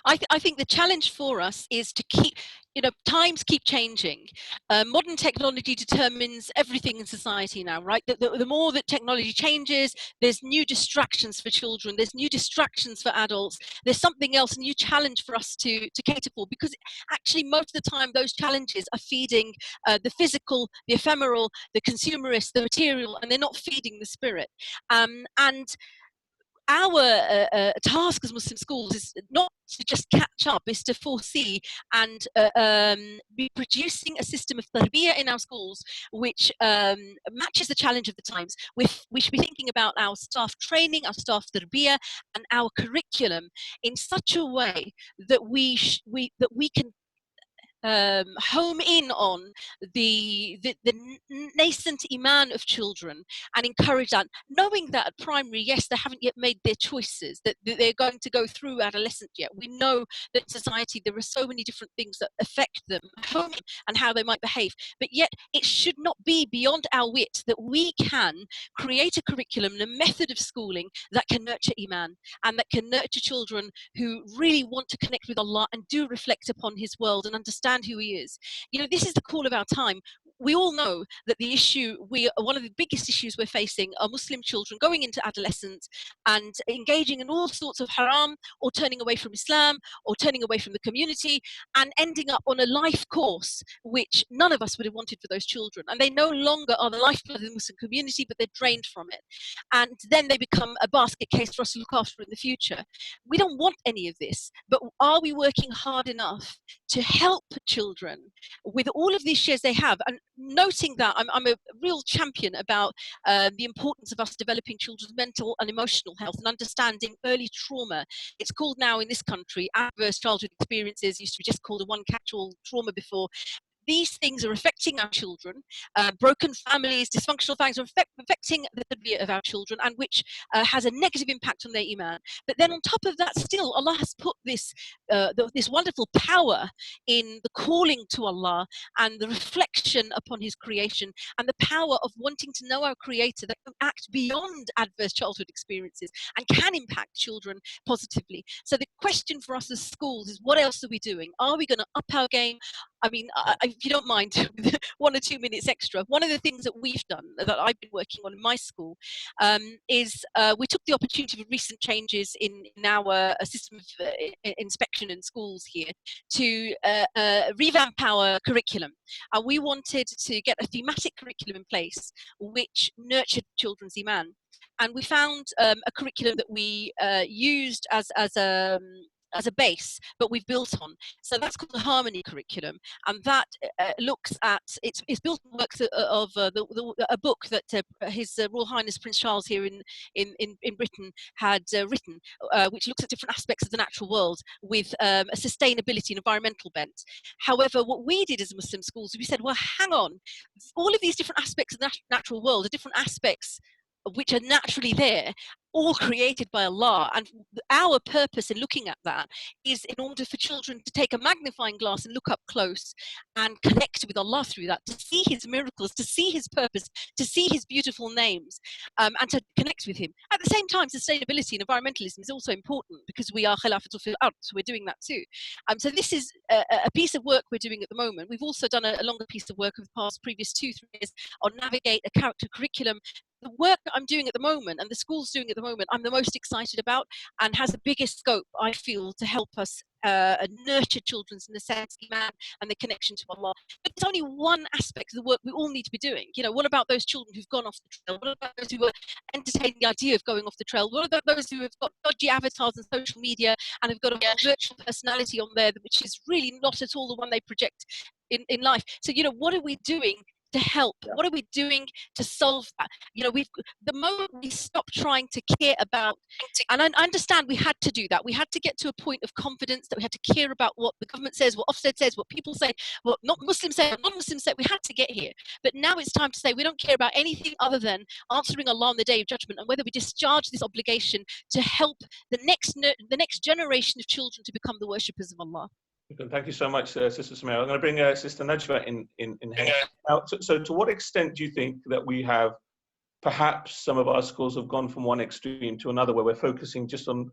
I think the challenge for us is to keep, you know, times keep changing. Modern technology determines everything in society now, right? The more that technology changes, there's new distractions for children, there's new distractions for adults, there's something else, a new challenge for us to cater for, because actually most of the time those challenges are feeding the physical, the ephemeral, the consumerist, the material, and they're not feeding the spirit. And our task as Muslim schools is not to just catch up, is to foresee and be producing a system of tarbiyah in our schools which matches the challenge of the times. We should be thinking about our staff training, our staff tarbiyah, and our curriculum in such a way that we can home in on the nascent iman of children and encourage that, knowing that at primary, yes, they haven't yet made their choices, that they're going to go through adolescence yet. We know that in society there are so many different things that affect them home and how they might behave, but yet it should not be beyond our wit that we can create a curriculum and a method of schooling that can nurture iman and that can nurture children who really want to connect with Allah and do reflect upon his world and understand who he is. You know, this is the call of our time. We all know that the issue, one of the biggest issues we're facing are Muslim children going into adolescence and engaging in all sorts of haram, or turning away from Islam, or turning away from the community, and ending up on a life course which none of us would have wanted for those children. And they no longer are the lifeblood of the Muslim community, but they're drained from it. And then they become a basket case for us to look after in the future. We don't want any of this, but are we working hard enough to help children with all of these shares they have? And noting that I'm a real champion about the importance of us developing children's mental and emotional health and understanding early trauma. It's called now in this country adverse childhood experiences. Used to be just called a one catch-all trauma before. these things are affecting our children, broken families, dysfunctional families are affecting the tarbiyah of our children, and which has a negative impact on their iman. But then on top of that, still Allah has put this this wonderful power in the calling to Allah and the reflection upon His creation, and the power of wanting to know our Creator, that can act beyond adverse childhood experiences and can impact children positively. So the question for us as schools is, what else are we doing? Are we going to up our game? I mean, if you don't mind, 1 or 2 minutes extra. One of the things that we've done, that I've been working on in my school, is we took the opportunity of recent changes in our system of inspection in schools here to revamp our curriculum. And we wanted to get a thematic curriculum in place which nurtured children's iman. And we found a curriculum that we used as a base, but we've built on. So that's called the Harmony curriculum, and that looks at, it's built on works of a book that His Royal Highness Prince Charles here in Britain had written, which looks at different aspects of the natural world with a sustainability and environmental bent. However, what we did as Muslim schools, we said, well, hang on, all of these different aspects of the natural world are different aspects which are naturally there, all created by Allah. And our purpose in looking at that is in order for children to take a magnifying glass and look up close and connect with Allah through that, to see His miracles, to see His purpose, to see His beautiful names, and to connect with Him. At the same time, sustainability and environmentalism is also important, because we are Khilafatul fil Ard, so we're doing that too. So this is a piece of work we're doing at the moment. We've also done a longer piece of work over the previous 2-3 years on Navigate a Character Curriculum. The work that I'm doing at the moment and the school's doing at the moment, I'm the most excited about, and has the biggest scope, I feel, to help us nurture children's in the sense of iman and the connection to Allah. But it's only one aspect of the work we all need to be doing. You know, what about those children who've gone off the trail? What about those who are entertaining the idea of going off the trail? What about those who have got dodgy avatars on social media and have got a virtual personality on there, which is really not at all the one they project in life? So, you know, what are we doing to help? What are we doing to solve that? You know, the moment we stop trying to care about, and I understand we had to do that. We had to get to a point of confidence that we had to care about what the government says, what Ofsted says, what people say, what not Muslims say, what non-Muslims say. We had to get here. But now it's time to say we don't care about anything other than answering Allah on the Day of Judgment, and whether we discharge this obligation to help the next generation of children to become the worshippers of Allah. Thank you so much, Sister Sommera. I'm going to bring Sister Necva in here. Now, so to what extent do you think that we have, perhaps some of our schools have gone from one extreme to another, where we're focusing just on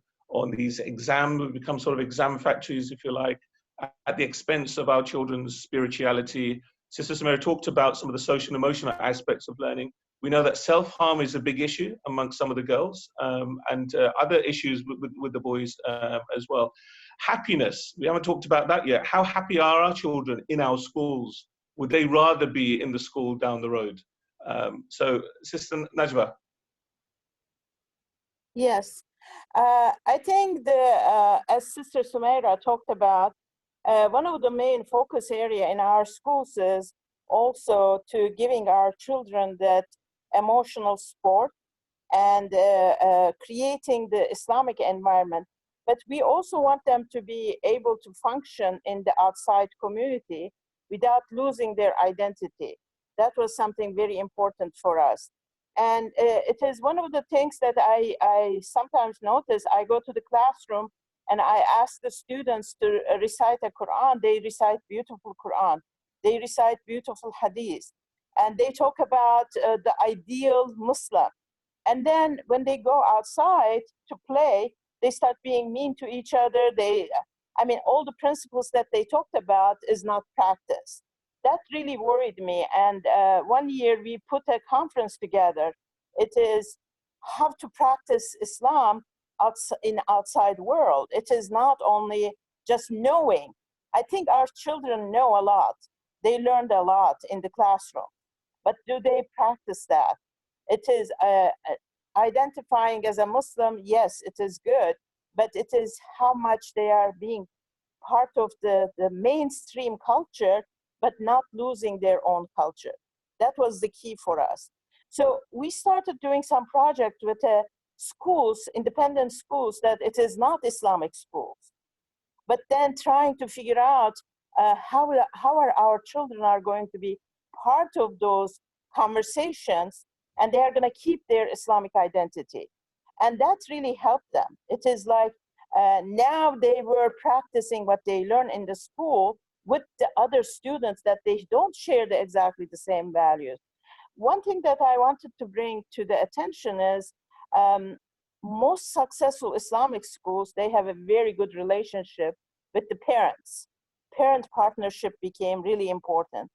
these exams, we become sort of exam factories, if you like, at the expense of our children's spirituality? Sister Sommera talked about some of the social and emotional aspects of learning. We know that self-harm is a big issue amongst some of the girls, and other issues with the boys as well. Happiness, we haven't talked about that yet. How happy are our children in our schools? Would they rather be in the school down the road? So, Sister Necva. Yes, I think as Sister Sommera talked about, one of the main focus area in our schools is also to giving our children that emotional support and creating the Islamic environment. But we also want them to be able to function in the outside community without losing their identity. That was something very important for us. And it is one of the things that I sometimes notice. I go to the classroom and I ask the students to recite a Quran. They recite beautiful Quran. They recite beautiful hadith. And they talk about the ideal Muslim. And then when they go outside to play, they start being mean to each other. All the principles that they talked about is not practiced. That really worried me. And one year we put a conference together. It is how to practice Islam in outside world. It is not only just knowing. I think our children know a lot. They learned a lot in the classroom. But do they practice that? It is identifying as a Muslim, yes, it is good, but it is how much they are being part of the mainstream culture, but not losing their own culture. That was the key for us. So we started doing some project with schools, independent schools, that it is not Islamic schools, but then trying to figure out how are our children are going to be part of those conversations, and they are going to keep their Islamic identity. And that really helped them. It is like now they were practicing what they learn in the school with the other students that they don't share exactly the same values. One thing that I wanted to bring to the attention is most successful Islamic schools, they have a very good relationship with the parents. Parent partnership became really important.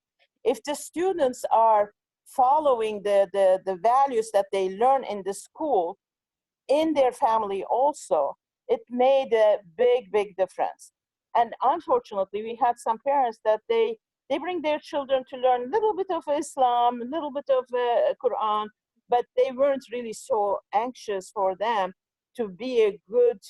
If the students are following the values that they learn in the school, in their family also, it made a big difference. And unfortunately, we had some parents that they bring their children to learn a little bit of Islam, a little bit of Quran, but they weren't really so anxious for them to be a good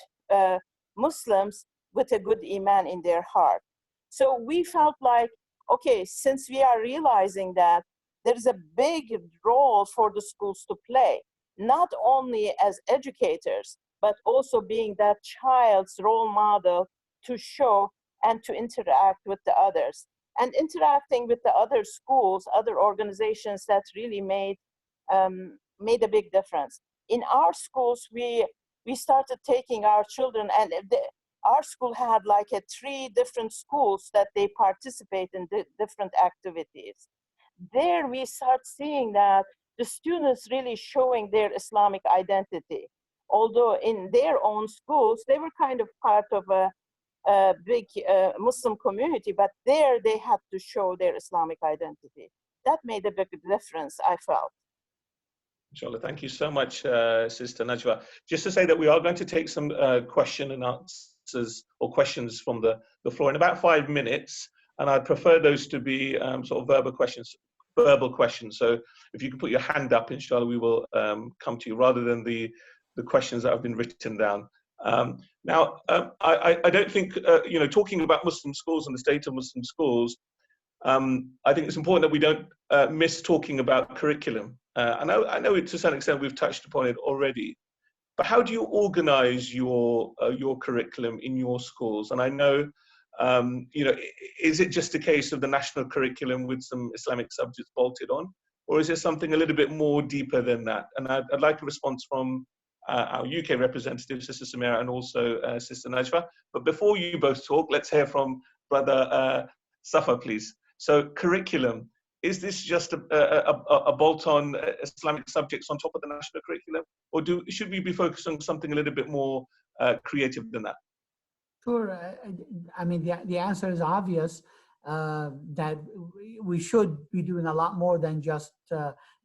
Muslims with a good iman in their heart. So we felt like, okay, since we are realizing that there's a big role for the schools to play, not only as educators, but also being that child's role model to show and to interact with the others. And interacting with the other schools, other organizations, that really made a big difference. In our schools, we started taking our children, and our school had like 3 different schools that they participate in different activities. There we start seeing that the students really showing their Islamic identity. Although in their own schools, they were kind of part of a big Muslim community, but there they had to show their Islamic identity. That made a big difference, I felt. Inshallah, thank you so much, Sister Necva. Just to say that we are going to take some question and answers or questions from the floor in about 5 minutes, and I'd prefer those to be sort of verbal questions. So if you can put your hand up, inshallah, we will come to you rather than the questions that have been written down. Now, I don't think, talking about Muslim schools and the state of Muslim schools, I think it's important that we don't miss talking about curriculum. I know to some extent we've touched upon it already, but how do you organize your curriculum in your schools? And I know, is it just a case of the national curriculum with some Islamic subjects bolted on, or is there something a little bit more deeper than that? And I'd like a response from our UK representative, Sister Sommera, and also Sister Necva. But before you both talk, let's hear from Brother Safaa, please. So curriculum, is this just a bolt-on Islamic subjects on top of the national curriculum, or should we be focused on something a little bit more creative than that? Sure. I mean, the answer is obvious, that we should be doing a lot more than just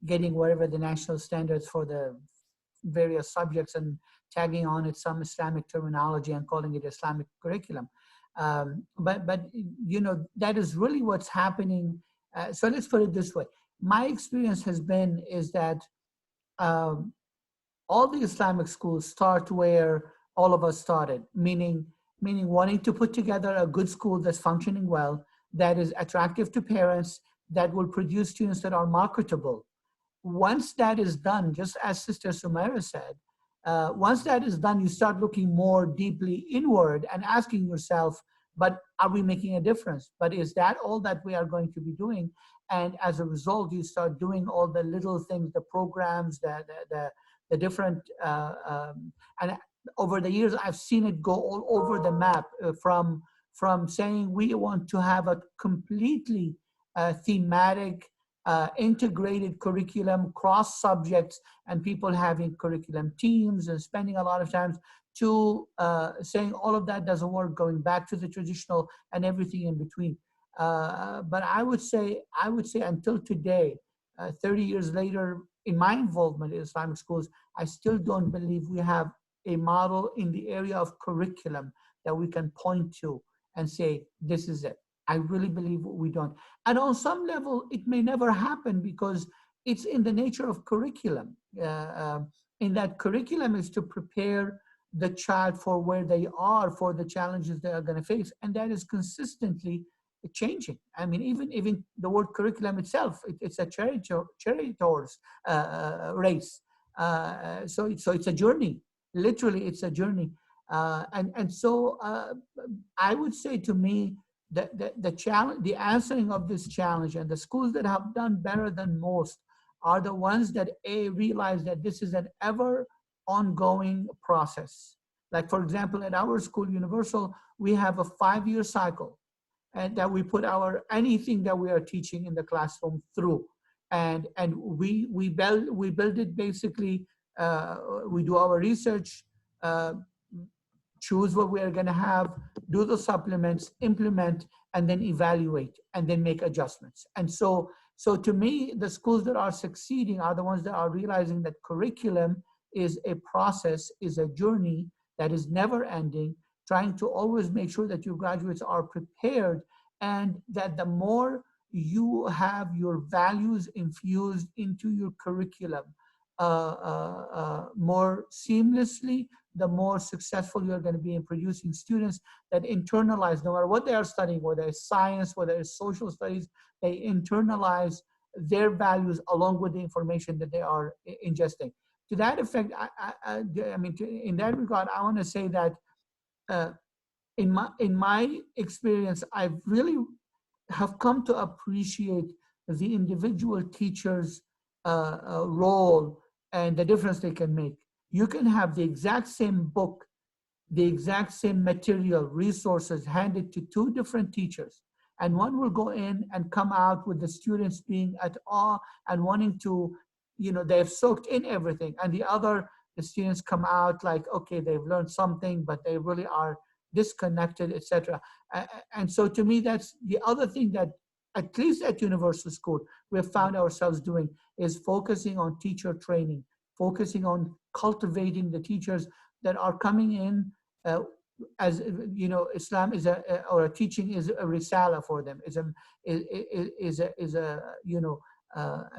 getting whatever the national standards for the various subjects and tagging on it some Islamic terminology and calling it Islamic curriculum. But that is really what's happening. So let's put it this way. My experience is that all the Islamic schools start where all of us started, meaning wanting to put together a good school that's functioning well, that is attractive to parents, that will produce students that are marketable. Once that is done, just as Sister Sommera said, once that is done, you start looking more deeply inward and asking yourself, but are we making a difference? But is that all that we are going to be doing? And as a result, you start doing all the little things, the programs, the different, and over the years, I've seen it go all over the map, from saying we want to have a completely thematic, integrated curriculum, cross subjects, and people having curriculum teams and spending a lot of time, to saying all of that doesn't work, going back to the traditional and everything in between. But I would say until today, 30 years later, in my involvement in Islamic schools, I still don't believe we have a model in the area of curriculum that we can point to and say, this is it. I really believe we don't. And on some level, it may never happen because it's in the nature of curriculum. In that curriculum is to prepare the child for where they are, for the challenges they are going to face. And that is consistently changing. I mean, even the word curriculum itself, it's a charioteer's race. So it's a journey. Literally, it's a journey. And so I would say, to me, the challenge, the answering of this challenge, and the schools that have done better than most are the ones that realize that this is an ever ongoing process. Like, for example, at our school, Universal, we have a 5-year cycle, and that we put anything that we are teaching in the classroom through, and we build it basically. We do our research, choose what we are going to have, do the supplements, implement, and then evaluate, and then make adjustments. And so to me, the schools that are succeeding are the ones that are realizing that curriculum is a process, is a journey that is never ending, trying to always make sure that your graduates are prepared, and that the more you have your values infused into your curriculum more seamlessly, the more successful you're going to be in producing students that internalize, no matter what they are studying, whether it's science, whether it's social studies, they internalize their values along with the information that they are ingesting. To that effect, I mean, in that regard, I want to say that in my experience, I really have come to appreciate the individual teacher's role and the difference they can make. You can have the exact same book, the exact same material, resources handed to 2 different teachers, and one will go in and come out with the students being at awe and wanting to, they've soaked in everything, and the students come out like, okay, they've learned something, but they really are disconnected, etc. And so to me, that's the other thing that, at least at Universal School, we've found ourselves doing, is focusing on teacher training, focusing on cultivating the teachers that are coming in as, Islam is or teaching is a risala for them, is a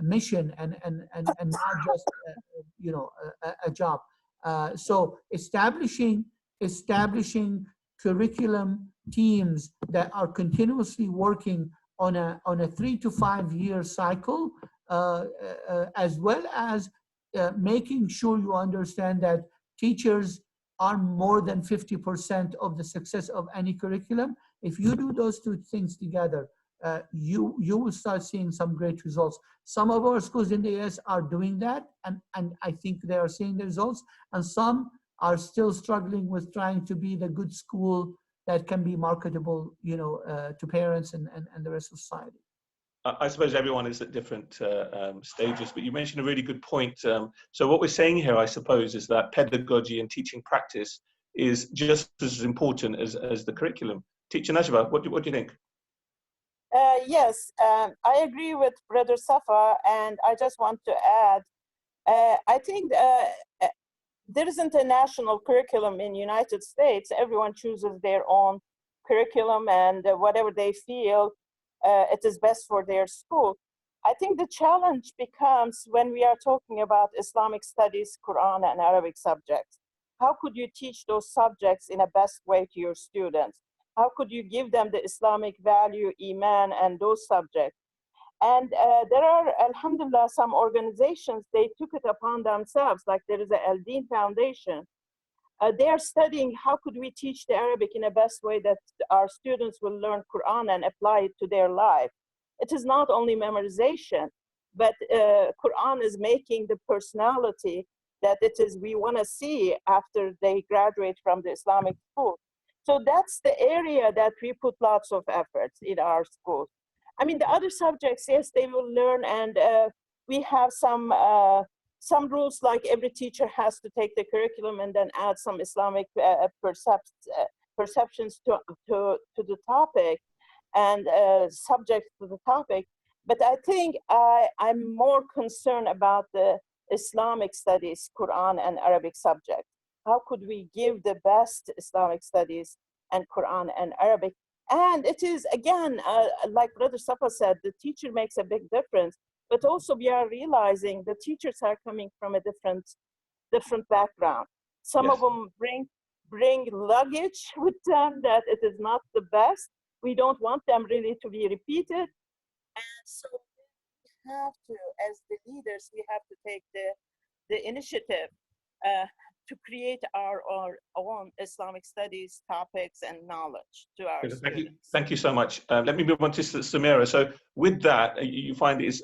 mission and not just a job. So establishing curriculum teams that are continuously working on a 3 to 5 year cycle, as well as making sure you understand that teachers are more than 50% of the success of any curriculum. If you do those 2 things together, you will start seeing some great results. Some of our schools in the US are doing that, and I think they are seeing the results, and some are still struggling with trying to be the good school that can be marketable, to parents and the rest of society. I suppose everyone is at different stages, but you mentioned a really good point. So what we're saying here, I suppose, is that pedagogy and teaching practice is just as important as the curriculum. Teacher Necva, what do you think? Yes, I agree with Brother Safaa, and I just want to add, I think there isn't a national curriculum in the United States. Everyone chooses their own curriculum and whatever they feel it is best for their school. I think the challenge becomes when we are talking about Islamic studies, Quran, and Arabic subjects. How could you teach those subjects in a best way to your students? How could you give them the Islamic value, Iman, and those subjects? And there are, alhamdulillah, some organizations, they took it upon themselves, like there is a Al Din Foundation. They are studying how could we teach the Arabic in a best way that our students will learn Quran and apply it to their life. It is not only memorization, but Quran is making the personality that it is we want to see after they graduate from the Islamic school. So that's the area that we put lots of efforts in our schools. I mean, the other subjects, yes, they will learn, and we have some rules, like every teacher has to take the curriculum and then add some Islamic perceptions to the topic and subjects to the topic. But I think I'm more concerned about the Islamic studies, Quran and Arabic subject. How could we give the best Islamic studies and Quran and Arabic? And it is, again, like Brother Safaa said, the teacher makes a big difference. But also we are realizing the teachers are coming from a different background. Some of them bring luggage with them that it is not the best. We don't want them really to be repeated. And so we have to, as the leaders, we have to take the initiative to create our own Islamic studies topics and knowledge to our students. Thank you so much. Let me move on to Sommera. So with that, you find it's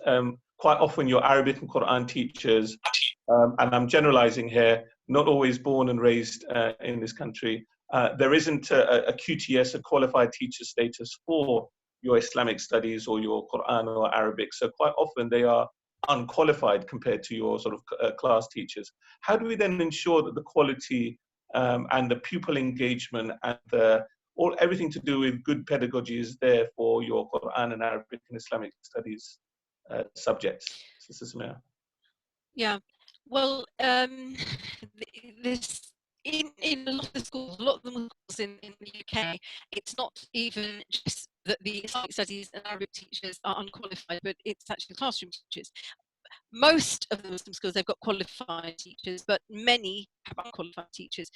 quite often your Arabic and Quran teachers, and I'm generalizing here, not always born and raised in this country. There isn't a QTS, a qualified teacher status for your Islamic studies or your Quran or Arabic. So quite often they are unqualified compared to your sort of class teachers. How do we then ensure that the quality and the pupil engagement and everything to do with good pedagogy is there for your Quran and Arabic and Islamic studies subjects? Sister Sommera. Yeah, well, this in a lot of the schools, a lot of the schools in the UK, it's not even just that the Islamic studies and Arabic teachers are unqualified, but it's actually classroom teachers. Most of the Muslim schools, they've got qualified teachers, but many have unqualified teachers.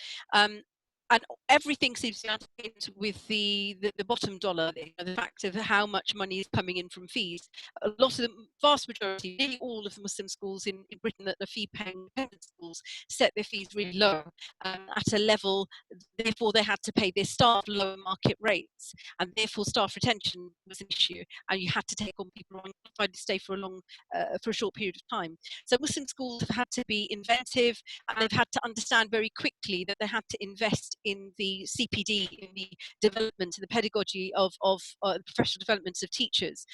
And everything seems to be with the bottom dollar, the fact of how much money is coming in from fees. A lot of the vast majority, nearly all of the Muslim schools in Britain that are fee-paying independent schools set their fees really low at a level, therefore they had to pay their staff lower market rates, and therefore staff retention was an issue, and you had to take on people who tried to stay for a short period of time. So Muslim schools have had to be inventive, and they've had to understand very quickly that they had to invest in the CPD, in the development and the pedagogy of professional development of teachers.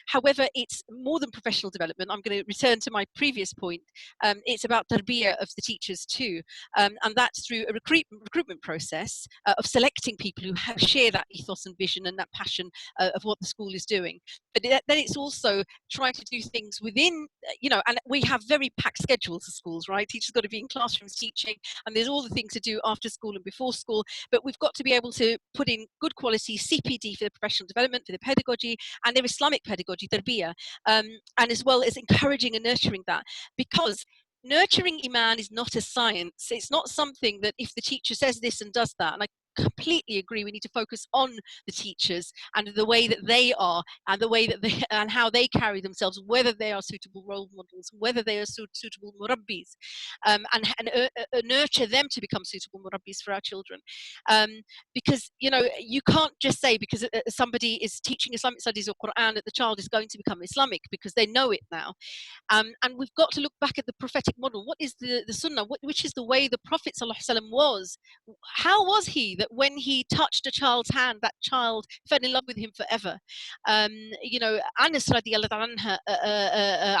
However, it's more than professional development. I'm going to return to my previous point. It's about tarbiyah of the teachers too, and that's through a recruitment process of selecting people who share that ethos and vision and that passion of what the school is doing. But then it's also trying to do things within, and we have very packed schedules of schools, right? Teachers got to be in classrooms teaching, and there's all the things to do after school and before school, but we've got to be able to put in good quality CPD for the professional development, for the pedagogy, and their Islamic pedagogy, tarbiyah, and as well as encouraging and nurturing that, because nurturing Iman is not a science. It's not something that if the teacher says this and does that, and I completely agree, we need to focus on the teachers and the way that they are and the way that they and how they carry themselves, whether they are suitable role models, whether they are suitable murabbis, and nurture them to become suitable murabbis for our children, because you can't just say because somebody is teaching Islamic studies or Quran that the child is going to become Islamic, because they know it now. And we've got to look back at the prophetic model. What is the sunnah? Which is the way the Prophet ﷺ was? How was he that when he touched a child's hand, that child fell in love with him forever? Anas radiallahu anha,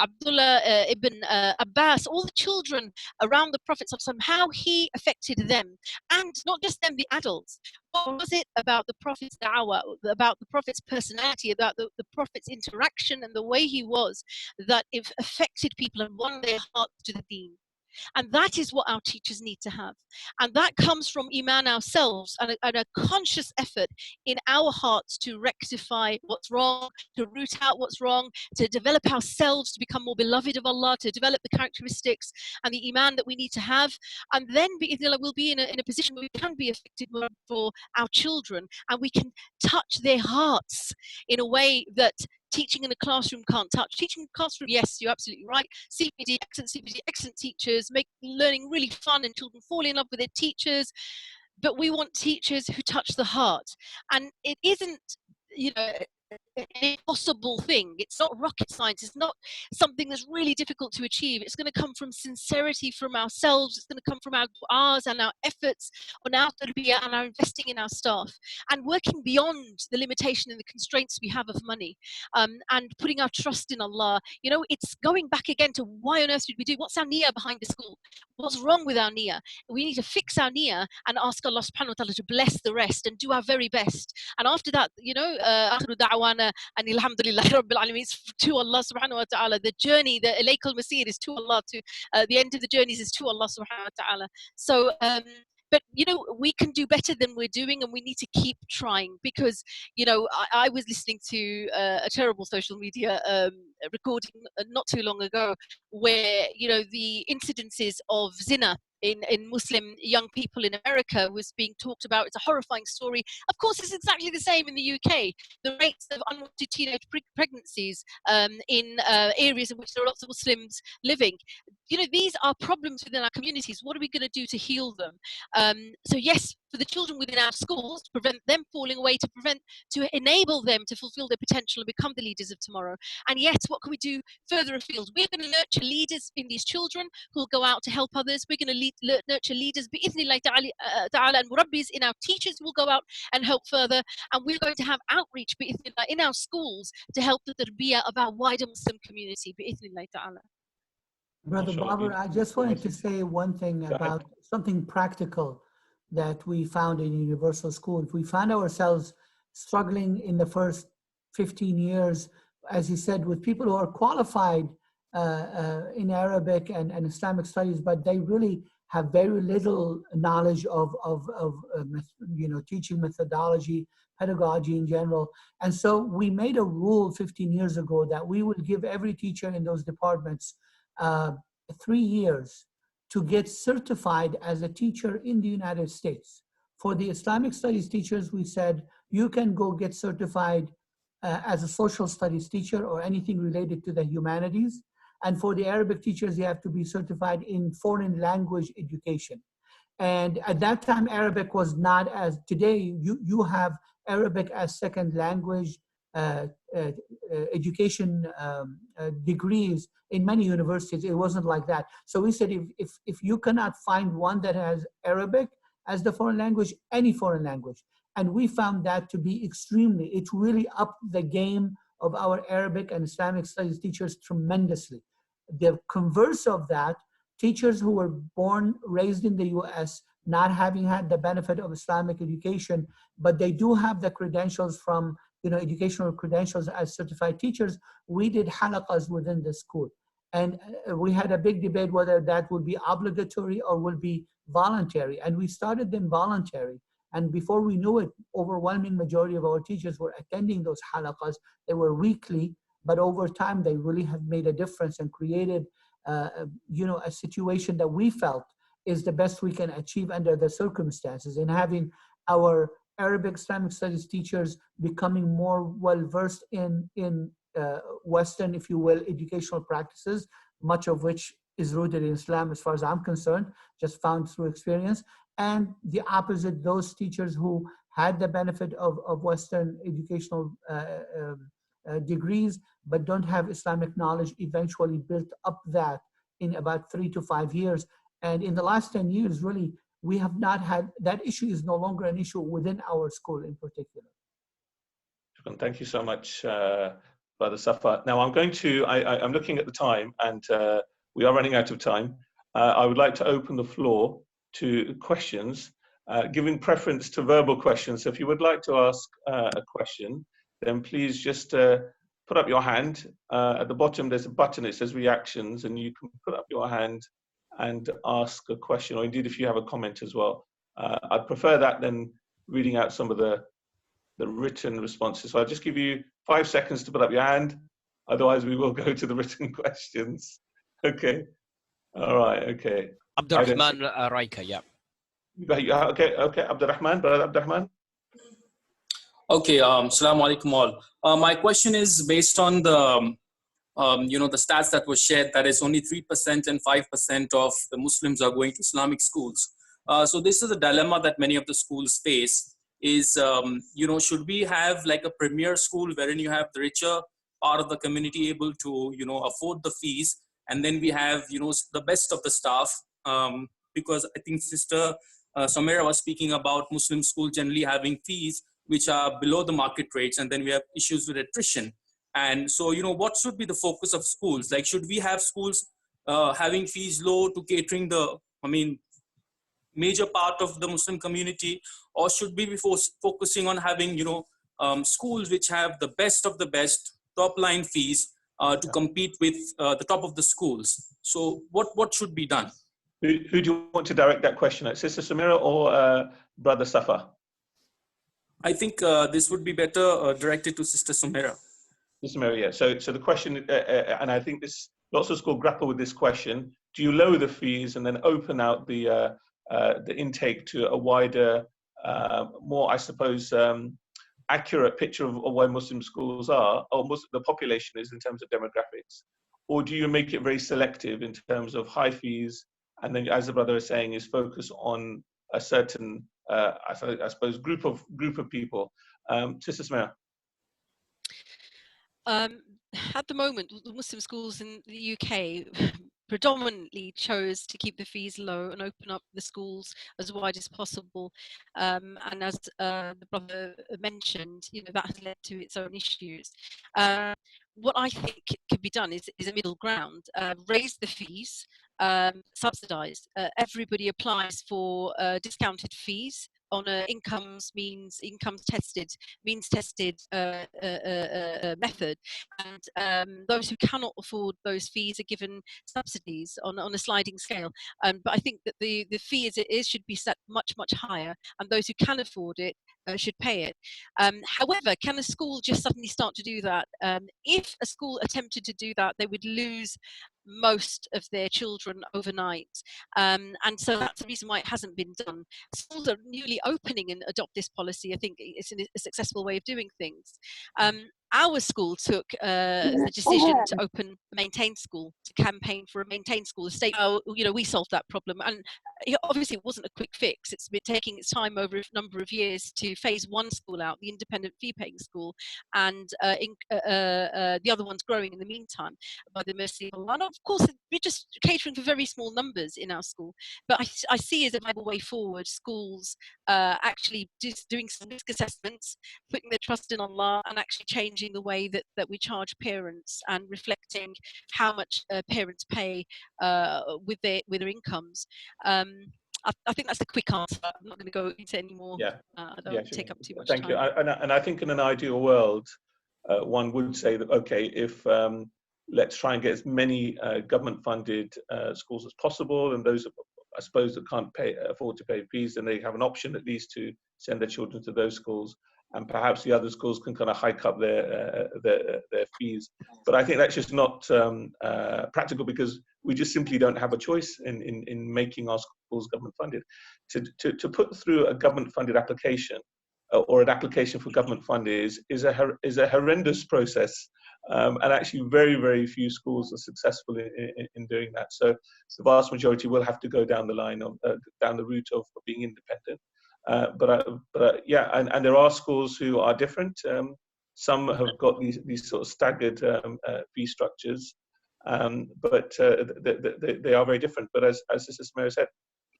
Abdullah ibn Abbas, all the children around the Prophet ﷺ, how he affected them, and not just them, the adults. What was it about the Prophet's da'wah, about the Prophet's personality, about the Prophet's interaction and the way he was, that it affected people and won their hearts to the deen? And that is what our teachers need to have. And that comes from Iman ourselves, and a conscious effort in our hearts to rectify what's wrong, to root out what's wrong, to develop ourselves to become more beloved of Allah, to develop the characteristics and the Iman that we need to have. And then we'll be in a position where we can be effective for our children, and we can touch their hearts in a way that teaching in a classroom can't touch. Teaching in a classroom, yes, you're absolutely right. CPD, excellent teachers, make learning really fun and children fall in love with their teachers. But we want teachers who touch the heart. And it isn't, an impossible thing. It's not rocket science. It's not something that's really difficult to achieve. It's going to come from sincerity from ourselves. It's going to come from our du'as and our efforts on our tarbiyah and our investing in our staff, and working beyond the limitation and the constraints we have of money, and putting our trust in Allah. It's going back again to why on earth did we do? What's our niyyah behind the school? What's wrong with our niyyah? We need to fix our niyyah and ask Allah subhanahu wa ta'ala to bless the rest and do our very best. And after that, akhiru da'wana and alhamdulillah rabbil alameen, it's to Allah subhanahu wa ta'ala. The journey, the ilaykal masir is to Allah, to the end of the journeys is to Allah subhanahu wa ta'ala. So but we can do better than we're doing, and we need to keep trying, because I was listening to a terrible social media recording not too long ago, where the incidences of zina in Muslim young people in America was being talked about. It's a horrifying story. Of course, it's exactly the same in the UK. The rates of unwanted teenage pregnancies in areas in which there are lots of Muslims living, you know, these are problems within our communities. What are we going to do to heal them? So yes, for the children within our schools, to prevent them falling away, to enable them to fulfill their potential and become the leaders of tomorrow. And yet, what can we do further afield? We're going to nurture leaders in these children who will go out to help others. We're going to nurture leaders bi'ithnillahi ta'ala and murabbis in our teachers who will go out and help further. And we're going to have outreach bi'ithnillah in our schools to help the tarbiyah of our wider Muslim community bi'ithnillahi ta'ala. Brother Babar, I just wanted to say one thing about something practical that we found in Universal School. We found ourselves struggling in the first 15 years, as he said, with people who are qualified in Arabic and Islamic studies, but they really have very little knowledge of you know, teaching methodology, pedagogy in general. And so we made a rule 15 years ago that we would give every teacher in those departments 3 years to get certified as a teacher in the United States. For the Islamic studies teachers, we said, you can go get certified as a social studies teacher or anything related to the humanities. And for the Arabic teachers, you have to be certified in foreign language education. And at that time, Arabic was not as, today, you have Arabic as second language education degrees in many universities. It wasn't like that. So we said, if you cannot find one that has Arabic as the foreign language, any foreign language. And we found that to be it really upped the game of our Arabic and Islamic studies teachers tremendously. The converse of that, teachers who were born, raised in the US, not having had the benefit of Islamic education, but they do have the credentials from, you know, educational credentials as certified teachers, we did halaqas within the school. And we had a big debate whether that would be obligatory or would be voluntary. And we started them voluntary. And before we knew it, overwhelming majority of our teachers were attending those halaqas. They were weekly, but over time they really have made a difference and created, you know, a situation that we felt is the best we can achieve under the circumstances, in having our Arabic Islamic studies teachers becoming more well-versed in Western, if you will, educational practices, much of which is rooted in Islam as far as I'm concerned, just found through experience. And the opposite, those teachers who had the benefit of Western educational degrees, but don't have Islamic knowledge, eventually built up that in about 3 to 5 years. And in the last 10 years, really, we have not had, that issue is no longer an issue within our school in particular. Thank you so much, Brother Safaa. Now I'm looking at the time, and we are running out of time. I would like to open the floor to questions, giving preference to verbal questions. So if you would like to ask a question, then please just put up your hand. At the bottom, there's a button, it says reactions, and you can put up your hand and ask a question, or indeed if you have a comment as well. I'd prefer that than reading out some of the written responses. So I'll just give you 5 seconds to put up your hand. Otherwise, we will go to the written questions. Okay. All right. Okay. Abdurrahman Raika, yeah. Okay. Abdurrahman, Brother Abdurrahman. Okay. Assalamu alaikum all. My question is based on the the stats that were shared, that is only 3% and 5% of the Muslims are going to Islamic schools. So this is a dilemma that many of the schools face. Is should we have like a premier school wherein you have the richer part of the community able to afford the fees, and then we have the best of the staff, because I think Sister Sommera was speaking about Muslim schools generally having fees which are below the market rates, and then we have issues with attrition. And so what should be the focus of schools? Like, should we have schools having fees low to catering the major part of the Muslim community, or should we be focusing on having schools which have the best of the best top line fees to compete with the top of the schools? So what should be done? Who do you want to direct that question at, Sister Sommera or Brother Safaa? I think this would be better directed to Sister Sommera. Sister Sommera, yeah. So the question, and I think lots of schools grapple with this question: do you lower the fees and then open out the intake to a wider, more, I suppose, accurate picture of where Muslim schools are, or the population is in terms of demographics? or do you make it very selective in terms of high fees, and then, as the brother is saying, is focus on a certain, I suppose, group of people? Sister Sommera. At the moment, the Muslim schools in the UK predominantly chose to keep the fees low and open up the schools as wide as possible. And as the brother mentioned, that has led to its own issues. What I think could be done is a middle ground. Raise the fees, subsidise. Everybody applies for discounted fees on a incomes tested method, and those who cannot afford those fees are given subsidies on a sliding scale. But I think that the fee as it is should be set much higher, and those who can afford it should pay it. However, can a school just suddenly start to do that? If a school attempted to do that, they would lose most of their children overnight, and so that's the reason why it hasn't been done. Schools are newly opening and adopt this policy. I think it's a successful way of doing things. Our school took the decision to open a maintained school, to campaign for a maintained school. The state, we solved that problem, and obviously it wasn't a quick fix. It's been taking its time over a number of years to phase one school out, the independent fee-paying school, and the other one's growing in the meantime by the mercy of Allah. And of course, we're just catering for very small numbers in our school, but I see as a viable way forward schools actually doing some risk assessments, putting their trust in Allah, and actually changing the way that we charge parents, and reflecting how much parents pay with their incomes. I think that's a quick answer. I'm not going to go into any more. I don't take up too much time. Thank you. And I think in an ideal world, one would say that, okay, if let's try and get as many government-funded schools as possible, and those, I suppose, that can't afford to pay fees, then they have an option at least to send their children to those schools, and perhaps the other schools can kind of hike up their fees. But I think that's just not practical, because we just simply don't have a choice in making our schools government funded. To put through a government funded application or an application for government funding is a horrendous process, and actually very few schools are successful in doing that. So the vast majority will have to go down the line of down the route of being independent. But yeah, and there are schools who are different. Some have got these sort of staggered fee structures, but they are very different. But as Sister Sommera said,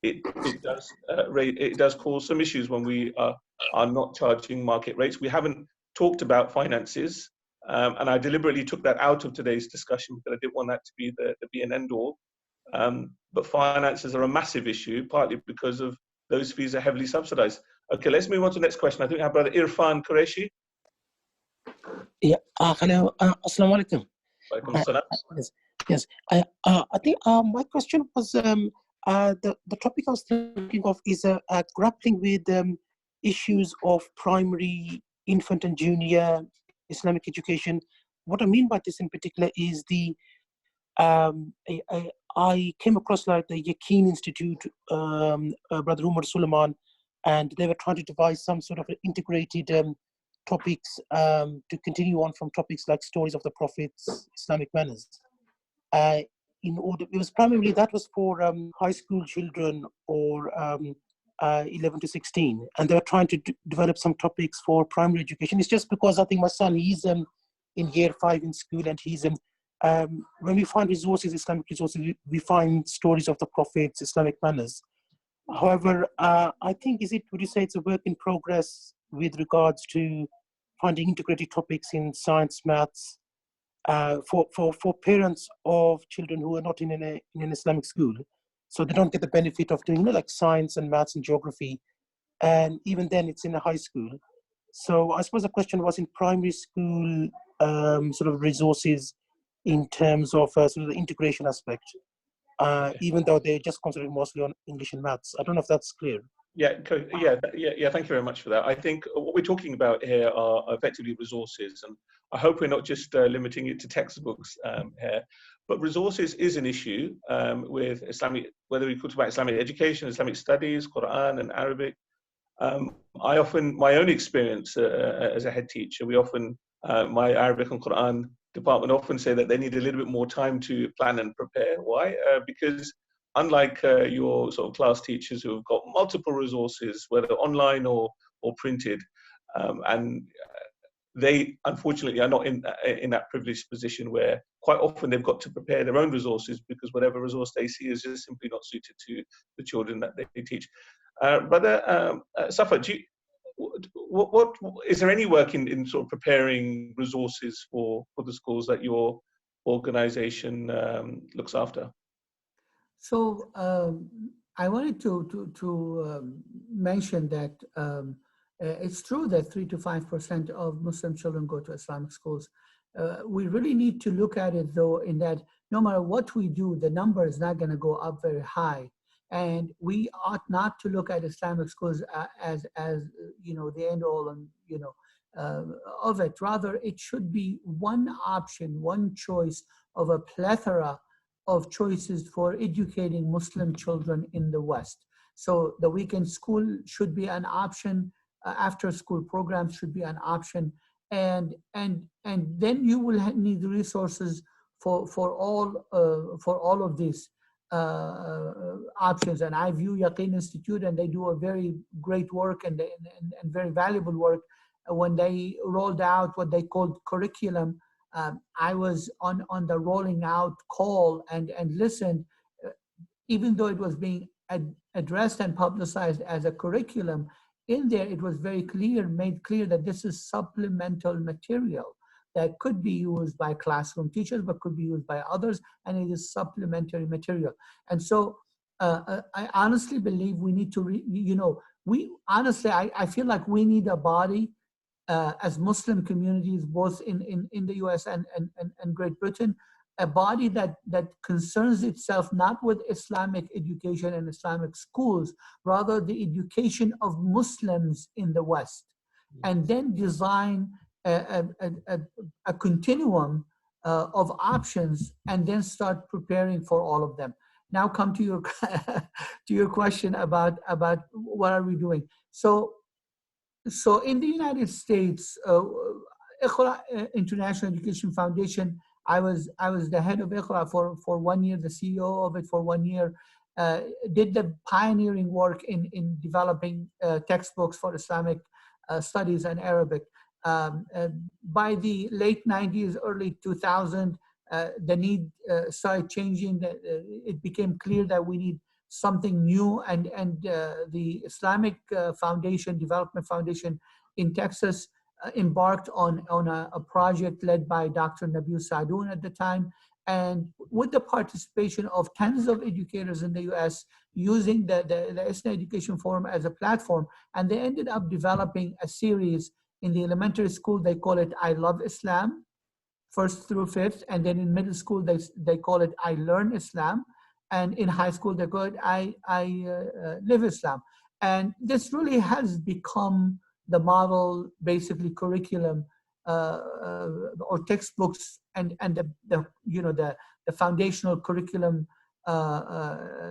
it does cause some issues when we are not charging market rates. We haven't talked about finances, and I deliberately took that out of today's discussion because I didn't want that to be the be and end all. But finances are a massive issue, partly because of those fees are heavily subsidized. Okay, let's move on to the next question. I think our brother Irfan Qureshi. Yeah, hello, assalamu alaikum. Yes. I think my question was the topic I was thinking of is grappling with issues of primary, infant and junior Islamic education. What I mean by this in particular is I came across like the Yaqeen Institute, Brother Umar Suleiman, and they were trying to devise some sort of integrated topics to continue on from topics like stories of the prophets, Islamic manners. It was primarily, that was for high school children or 11 to 16, and they were trying to develop some topics for primary education. It's just because I think my son, he's in year 5 in school, and he's when we find resources, Islamic resources, we find stories of the prophets, Islamic manners. However, I think, would you say it's a work in progress with regards to finding integrated topics in science, maths, for parents of children who are not in an Islamic school, so they don't get the benefit of doing like science and maths and geography, and even then it's in a high school. So I suppose the question was in primary school sort of resources in terms of sort of the integration aspect, even though they're just concentrating mostly on English and maths. I don't know if that's clear. Yeah. Thank you very much for that. I think what we're talking about here are effectively resources, and I hope we're not just limiting it to textbooks here. But resources is an issue with Islamic, whether we talk about Islamic education, Islamic studies, Quran and Arabic. My own experience as a head teacher, my Arabic and Quran department often say that they need a little bit more time to plan and prepare. Why? Because unlike your sort of class teachers who have got multiple resources, whether online or printed, and they unfortunately are not in that privileged position where quite often they've got to prepare their own resources because whatever resource they see is just simply not suited to the children that they teach. Brother Safaa, what is there any work in sort of preparing resources for the schools that your organization looks after? So I wanted to mention that it's true that 3 to 5% of Muslim children go to Islamic schools. We really need to look at it though, in that no matter what we do, the number is not going to go up very high. And we ought not to look at Islamic schools as you know, the end all and, you know, of it. Rather, it should be one option, one choice of a plethora of choices for educating Muslim children in the West. So the weekend school should be an option, after school programs should be an option, and then you will need resources for all of these options. And I view Yaqeen Institute, and they do a very great work and very valuable work. When they rolled out what they called curriculum, I was on the rolling out call and listened, even though it was being addressed and publicized as a curriculum. In there, it was very clear, made clear that this is supplemental material that could be used by classroom teachers, but could be used by others, and it is supplementary material. And so I honestly believe we need to, I feel like we need a body as Muslim communities, both in the US and Great Britain, a body that concerns itself not with Islamic education and Islamic schools, rather the education of Muslims in the West, and then design a continuum of options, and then start preparing for all of them. Now come to your to your question about what are we doing. So in the United States, Iqra International Education Foundation, I was the head of Iqra for 1 year, the CEO of it for 1 year, did the pioneering work in developing textbooks for Islamic studies and Arabic. By the late 90s, early 2000, the need started changing. It became clear that we need something new, and the Islamic Development Foundation in Texas embarked on a project led by Dr. Nabil Sadoun at the time, and with the participation of tens of educators in the US, using the ISNA Education Forum as a platform. And they ended up developing a series in the elementary school. They call it I Love Islam, 1st through 5th, and then in middle school they call it I Learn Islam, and in high school they call it I Live Islam. And this really has become the model, basically curriculum or textbooks, and the foundational curriculum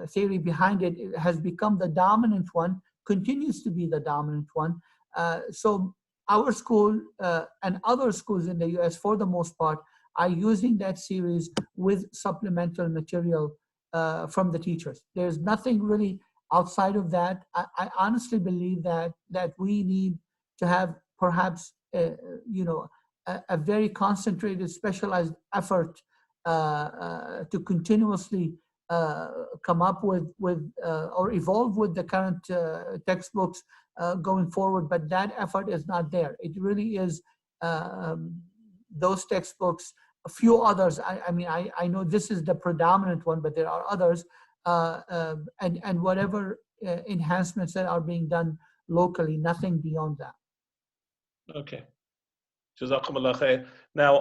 theory behind it has become the dominant one, continues to be the dominant one. So our school and other schools in the US, for the most part, are using that series with supplemental material from the teachers. There's nothing really outside of that. I honestly believe that we need to have perhaps a very concentrated, specialized effort to continuously come up with or evolve with the current textbooks going forward. But that effort is not there. It really is those textbooks, a few others. I know this is the predominant one, but there are others, and whatever enhancements that are being done locally, nothing beyond that. Okay. Jazakumullah khair. Now,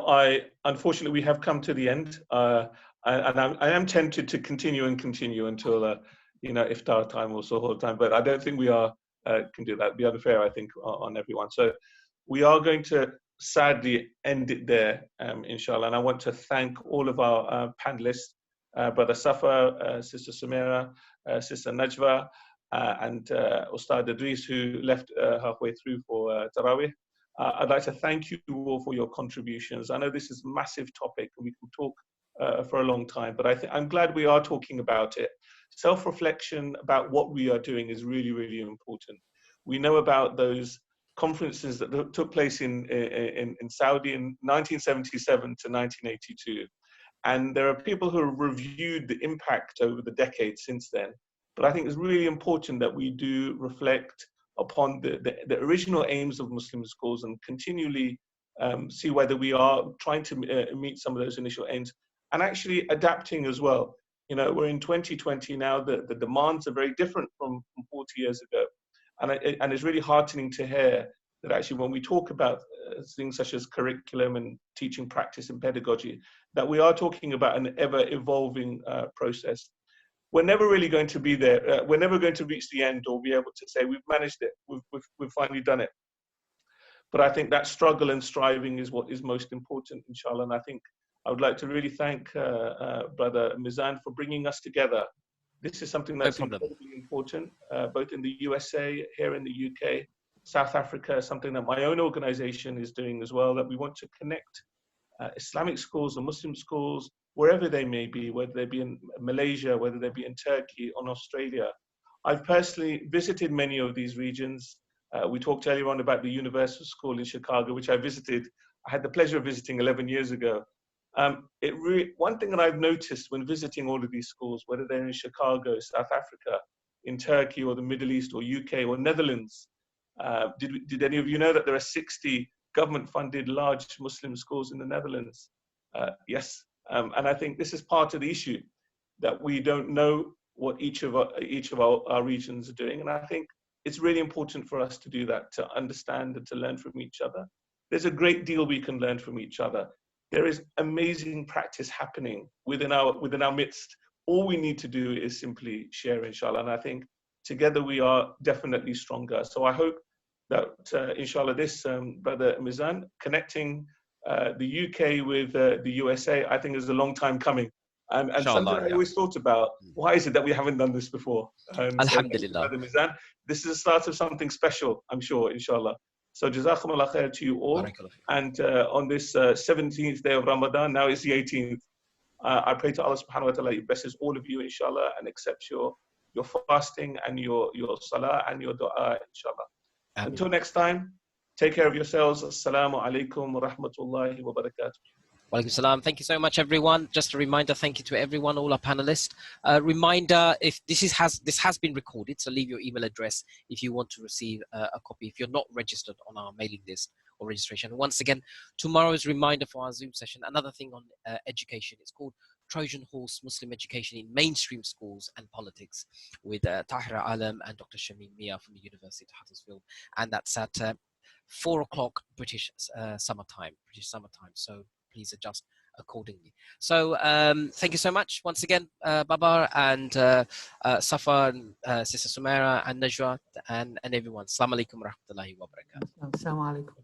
unfortunately, we have come to the end, and I am tempted to continue until iftar time or suhoor time, but I don't think we can do that. It'd be unfair, I think, on everyone. So we are going to sadly end it there, inshallah. And I want to thank all of our panelists, Brother Safaa, Sister Sommera, Sister Necva, and Ustad Idris, who left halfway through for Taraweeh. I'd like to thank you all for your contributions. I know this is a massive topic and we can talk for a long time, but I'm glad we are talking about it. Self-reflection about what we are doing is really, really important. We know about those conferences that took place in Saudi in 1977 to 1982. And there are people who have reviewed the impact over the decades since then. But I think it's really important that we do reflect upon the original aims of Muslim schools and continually see whether we are trying to meet some of those initial aims and actually adapting as well. You know, we're in 2020 now, the demands are very different from 40 years ago. And it's really heartening to hear that actually when we talk about things such as curriculum and teaching practice and pedagogy, that we are talking about an ever-evolving process. We're never really going to be there. We're never going to reach the end or be able to say, we've managed it, we've finally done it. But I think that struggle and striving is what is most important, inshallah. And I think I would like to really thank Brother Mizan for bringing us together. This is something that's incredibly important, both in the USA, here in the UK, South Africa, something that my own organization is doing as well, that we want to connect Islamic schools and Muslim schools, wherever they may be, whether they be in Malaysia, whether they be in Turkey or Australia. I've personally visited many of these regions. We talked earlier on about the Universal School in Chicago, which I visited. I had the pleasure of visiting 11 years ago. One thing that I've noticed when visiting all of these schools, whether they're in Chicago, South Africa, in Turkey or the Middle East or UK or Netherlands, did any of you know that there are 60 government-funded large Muslim schools in the Netherlands? Yes, and I think this is part of the issue, that we don't know what each of our regions are doing, and I think it's really important for us to do that, to understand and to learn from each other. There's a great deal we can learn from each other. There is amazing practice happening within our midst. All we need to do is simply share, inshallah, and I think together we are definitely stronger. So I hope that, inshallah, this, Brother Mizan, connecting the UK with the USA, I think is a long time coming. And something I always thought about, why is it that we haven't done this before? And Alhamdulillah. So, Brother Mizan, this is the start of something special, I'm sure, inshallah. So Jazakumullah khair to you all. And on this 17th day of Ramadan, now it's the 18th, I pray to Allah subhanahu wa ta'ala, He blesses all of you, inshallah, and accepts your fasting and your salah and your dua, inshallah. Amen. Until next time, take care of yourselves. Assalamu alaikum wa rahmatullahi wa barakatuh. Walaikum salam. Thank you so much, everyone. Just a reminder, thank you to everyone, all our panelists. Reminder, if this has been recorded, so leave your email address if you want to receive a copy, if you're not registered on our mailing list or registration. Once again, tomorrow's reminder for our Zoom session, another thing on education. It's called Trojan Horse Muslim Education in Mainstream Schools and Politics with Tahira Alam and Dr. Shamim Mia from the University of Huddersfield. And that's at 4 o'clock British summertime. So please adjust accordingly. So thank you so much once again, Babar and Safaa and Sister Sommera and Necva and everyone. Assalamu alaikum wa rahmatullahi wa barakatuh. Assalamu alaikum.